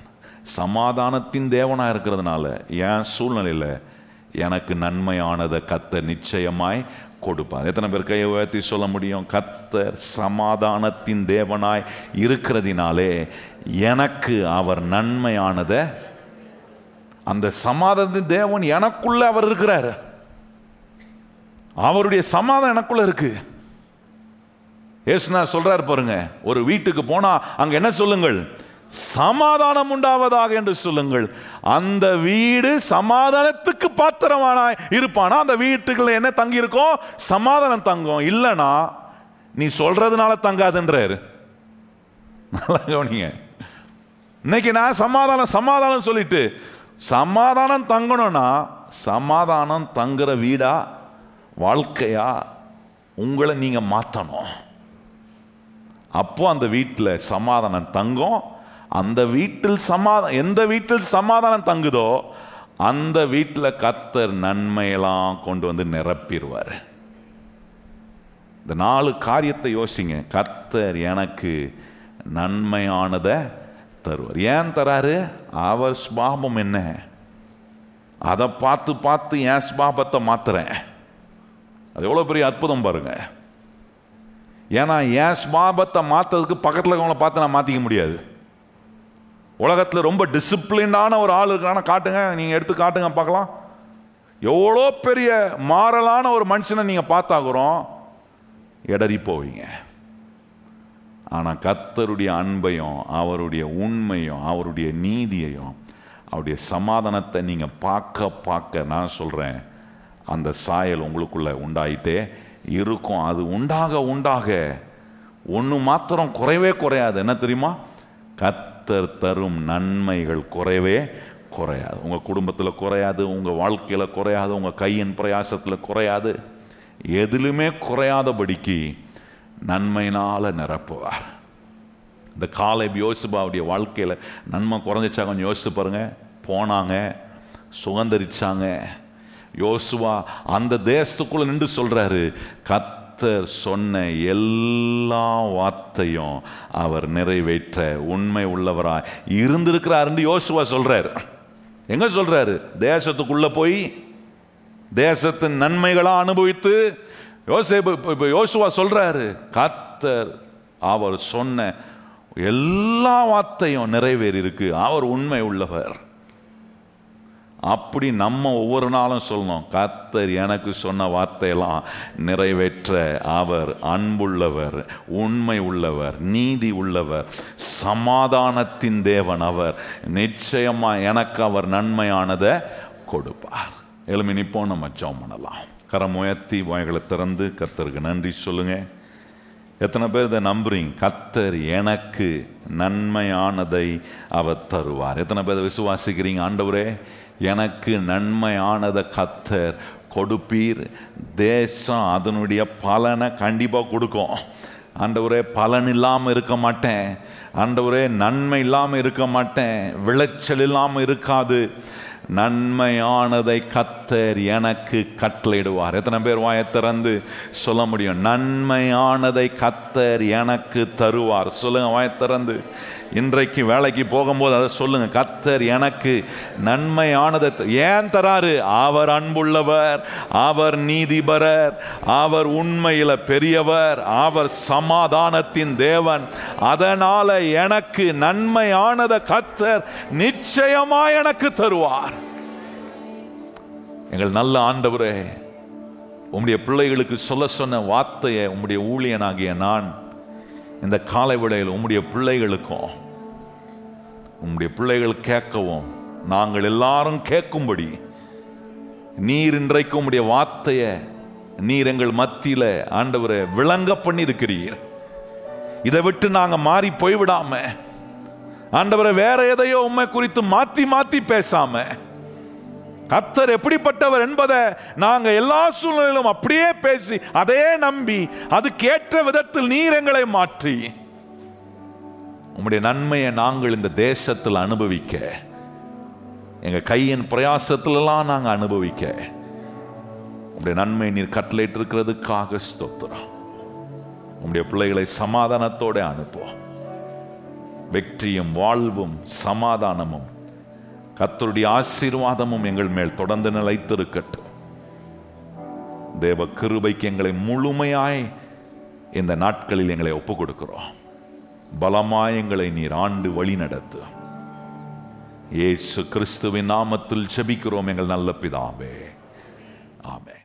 சமாதானத்தின் தேவனாக இருக்கிறதுனால என் சூழ்நிலையில் எனக்கு நன்மையானதை கர்த்தர் நிச்சயமாய் கொடுப்பார். எத்தனை பேர் கையை உயர்த்தி சொல்ல முடியும்? கர்த்தர் சமாதானத்தின் தேவனாய் இருக்கிறதினாலே எனக்கு அவர் நன்மையானதை, அந்த சமாதானத்தின் தேவன் எனக்குள்ள அவர் இருக்கிறார். அவருடைய சமாதானம் எனக்குள்ள இருக்கு. இயேசுனா சொல்றாரு பாருங்க, ஒரு வீட்டுக்கு போனா அங்க என்ன சொல்லுங்கள்? சமாதானம் உண்டாவதாக என்று சொல்லுங்கள். அந்த வீடு சமாதானத்துக்கு பாத்திரமானாய் இருப்பானா அந்த வீட்டுக்குள்ள என்ன தங்கி இருக்கும்? சமாதானம் தங்கும். இல்லைனா நீ சொல்றதுனால தங்காதுன்றாரு. நல்லா கவனிங்க. இன்னைக்கு நான் சமாதானம் சொல்லிட்டு சமாதானம் தங்கணும்னா, சமாதானம் தங்குற வீடா வாழ்க்கையா உங்களை நீங்க மாற்றணும். அப்போ அந்த வீட்டில் சமாதானம் தங்கும். அந்த வீட்டில் எந்த வீட்டில் சமாதானம் தங்குதோ அந்த வீட்டில் கர்த்தர் நன்மையெல்லாம் கொண்டு வந்து நிரப்பிடுவார். இந்த 4 காரியத்தை யோசிங்க. கர்த்தர் எனக்கு நன்மையானதை தருவார். ஏன் தராரு? அவர் சுபாவம் என்ன, அதை பார்த்து பார்த்து என் சுபாவத்தை மாத்துறேன். அது எவ்வளோ பெரிய அற்புதம் பாருங்க. ஏன்னா என் சுபாவத்தை மாற்றுறதுக்கு பக்கத்தில் இருக்கவங்கள பார்த்து நான் மாற்றிக்க முடியாது. உலகத்தில் ரொம்ப டிசிப்ளின்டான ஒரு ஆள் இருக்கான காட்டுங்க, நீங்கள் எடுத்து காட்டுங்க பார்க்கலாம். எவ்வளோ பெரிய மாறலான ஒரு மனுஷனை நீங்கள் பார்த்தாக்குறோம், இடறி போவீங்க. ஆனால் கர்த்தருடைய அன்பையும் அவருடைய உண்மையும் அவருடைய நீதியையும் அவருடைய சமாதானத்தை நீங்கள் பார்க்க பார்க்க நான் சொல்கிறேன், அந்த சாயல் உங்களுக்குள்ளே உண்டாயிட்டே இருக்கும். அது உண்டாக உண்டாக ஒன்று மாத்திரம் குறைவே குறையாது. என்ன தெரியுமா? கர்த்தர் தரும் நன்மைகள் குறைவே குறையாது. உங்கள் குடும்பத்தில் குறையாது, உங்கள் வாழ்க்கையில் குறையாது, உங்கள் கையின் பிரயாசத்தில் குறையாது, எதிலுமே குறையாதபடிக்கு நன்மையினால் நிரப்புவார். இந்த காலேப் யோசுபாவுடைய வாழ்க்கையில் நன்மை குறைஞ்சிச்சா? கொஞ்சம் யோசிச்சு பாருங்க. போனாங்க, சுதந்திரிச்சாங்க. யோசுவா அந்த தேசத்துக்குள்ள நின்று சொல்றாரு, கர்த்தர் சொன்ன எல்லா வார்த்தையும் அவர் நிறைவேற்ற உண்மை உள்ளவராய் இருந்திருக்கிறார் யோசுவா சொல்றாரு. எங்க சொல்றாரு? தேசத்துக்குள்ள போய் தேசத்தின் நன்மைகளா அனுபவித்து யோசுவா சொல்றாரு, கர்த்தர் அவர் சொன்ன எல்லா வார்த்தையும் நிறைவேறி இருக்கு, அவர் உண்மை உள்ளவர். அப்படி நம்ம ஒவ்வொரு நாளும் சொல்லணும், கர்த்தர் எனக்கு சொன்ன வார்த்தையெல்லாம் நிறைவேற்ற அவர் அன்புள்ளவர், உண்மை உள்ளவர், நீதி உள்ளவர், சமாதானத்தின் தேவன். அவர் நிச்சயமா எனக்கு அவர் நன்மையானதை கொடுப்பார். எழுமி நிப்போம், நம்ம ஜெபம் பண்ணலாம். கரம் உயர்த்தி வாய்களை திறந்து கர்த்தருக்கு நன்றி சொல்லுங்க. எத்தனை பேர் இதை நம்புறீங்க? கர்த்தர் எனக்கு நன்மையானதை அவர் தருவார். எத்தனை பேர் விசுவாசிக்கிறீங்க? ஆண்டவரே, எனக்கு நன்மையானதை கர்த்தர் கொடுப்பீர். தேசம் அதனுடைய பலனை கண்டிப்பாக கொடுக்கும். ஆண்டவரே, பலன் இல்லாமல் இருக்க மாட்டேன். ஆண்டவரே, நன்மை இல்லாமல் இருக்க மாட்டேன். விளைச்சல் இல்லாமல் இருக்காது. நன்மையானதை கர்த்தர் எனக்கு கட்டளையிடுவார். எத்தனை பேர் வாயை திறந்து சொல்ல முடியும்? நன்மையானதை கர்த்தர் எனக்கு தருவார். சொல்லுங்க வாயை திறந்து. இன்றைக்கு வேலைக்கு போகும்போது அதை சொல்லுங்க, கர்த்தர் எனக்கு நன்மையானதை ஏன் தராரு? அவர் அன்புள்ளவர், அவர் நீதிபரர், அவர் உண்மையில பெரியவர், அவர் சமாதானத்தின் தேவன். அதனால எனக்கு நன்மையானதை கர்த்தர் நிச்சயமா எனக்கு தருவார். எங்கள் நல்ல ஆண்டவரே, உம்முடைய பிள்ளைகளுக்கு சொல்ல சொன்ன வார்த்தையை உம்முடைய ஊழியனாகிய நான் இந்த காலை வேளையில் உம்முடைய பிள்ளைகளுக்கும், உம்முடைய பிள்ளைகள் கேட்கவும் நாங்கள் எல்லாரும் கேட்கும்படி நீர் இன்றைக்கு உம்முடைய வார்த்தையை நீர் எங்கள் மத்தியில் ஆண்டவரை விளங்க பண்ணி இருக்கிறீர். இதை விட்டு நாங்கள் மாறி போய்விடாம ஆண்டவரை வேற எதையோ உண்மை குறித்து மாத்தி மாத்தி பேசாம, கர்த்தர் எப்படிப்பட்டவர் என்பதை நாங்க எல்லா சூழ்நிலையிலும் அப்படியே பேசி அதே நம்பி அதுக்கேற்ற விதத்தில் நீர் எங்களை மாற்றி உம்முடைய நன்மையை நாங்கள் இந்த தேசத்தில் அனுபவிக்க, எங்க கையின் பிரயாசத்திலெல்லாம் நாங்க அனுபவிக்க உம்முடைய நன்மை நீர் கட்டளையிட்டு இருக்கிறதுக்காக ஸ்தோத்திரம். உம்முடைய பிள்ளைகளை சமாதானத்தோட அனுப்புவோம். வெற்றியும் வாழ்வும் சமாதானமும் கர்த்தருடைய ஆசீர்வாதமும் எங்கள் மேல் தொடர்ந்து நிலைத்திருக்கட்டும். தேவ கிருபைக்கு எங்களை முழுமையாய் இந்த நாட்களில் எங்களை ஒப்புக் கொடுக்கிறோம். பலமாய் எங்களை நீர் ஆண்டு வழி நடத்து. இயேசு கிறிஸ்துவின் நாமத்தில் ஜெபிக்கிறோம் எங்கள் நல்ல பிதாவே, ஆமென்.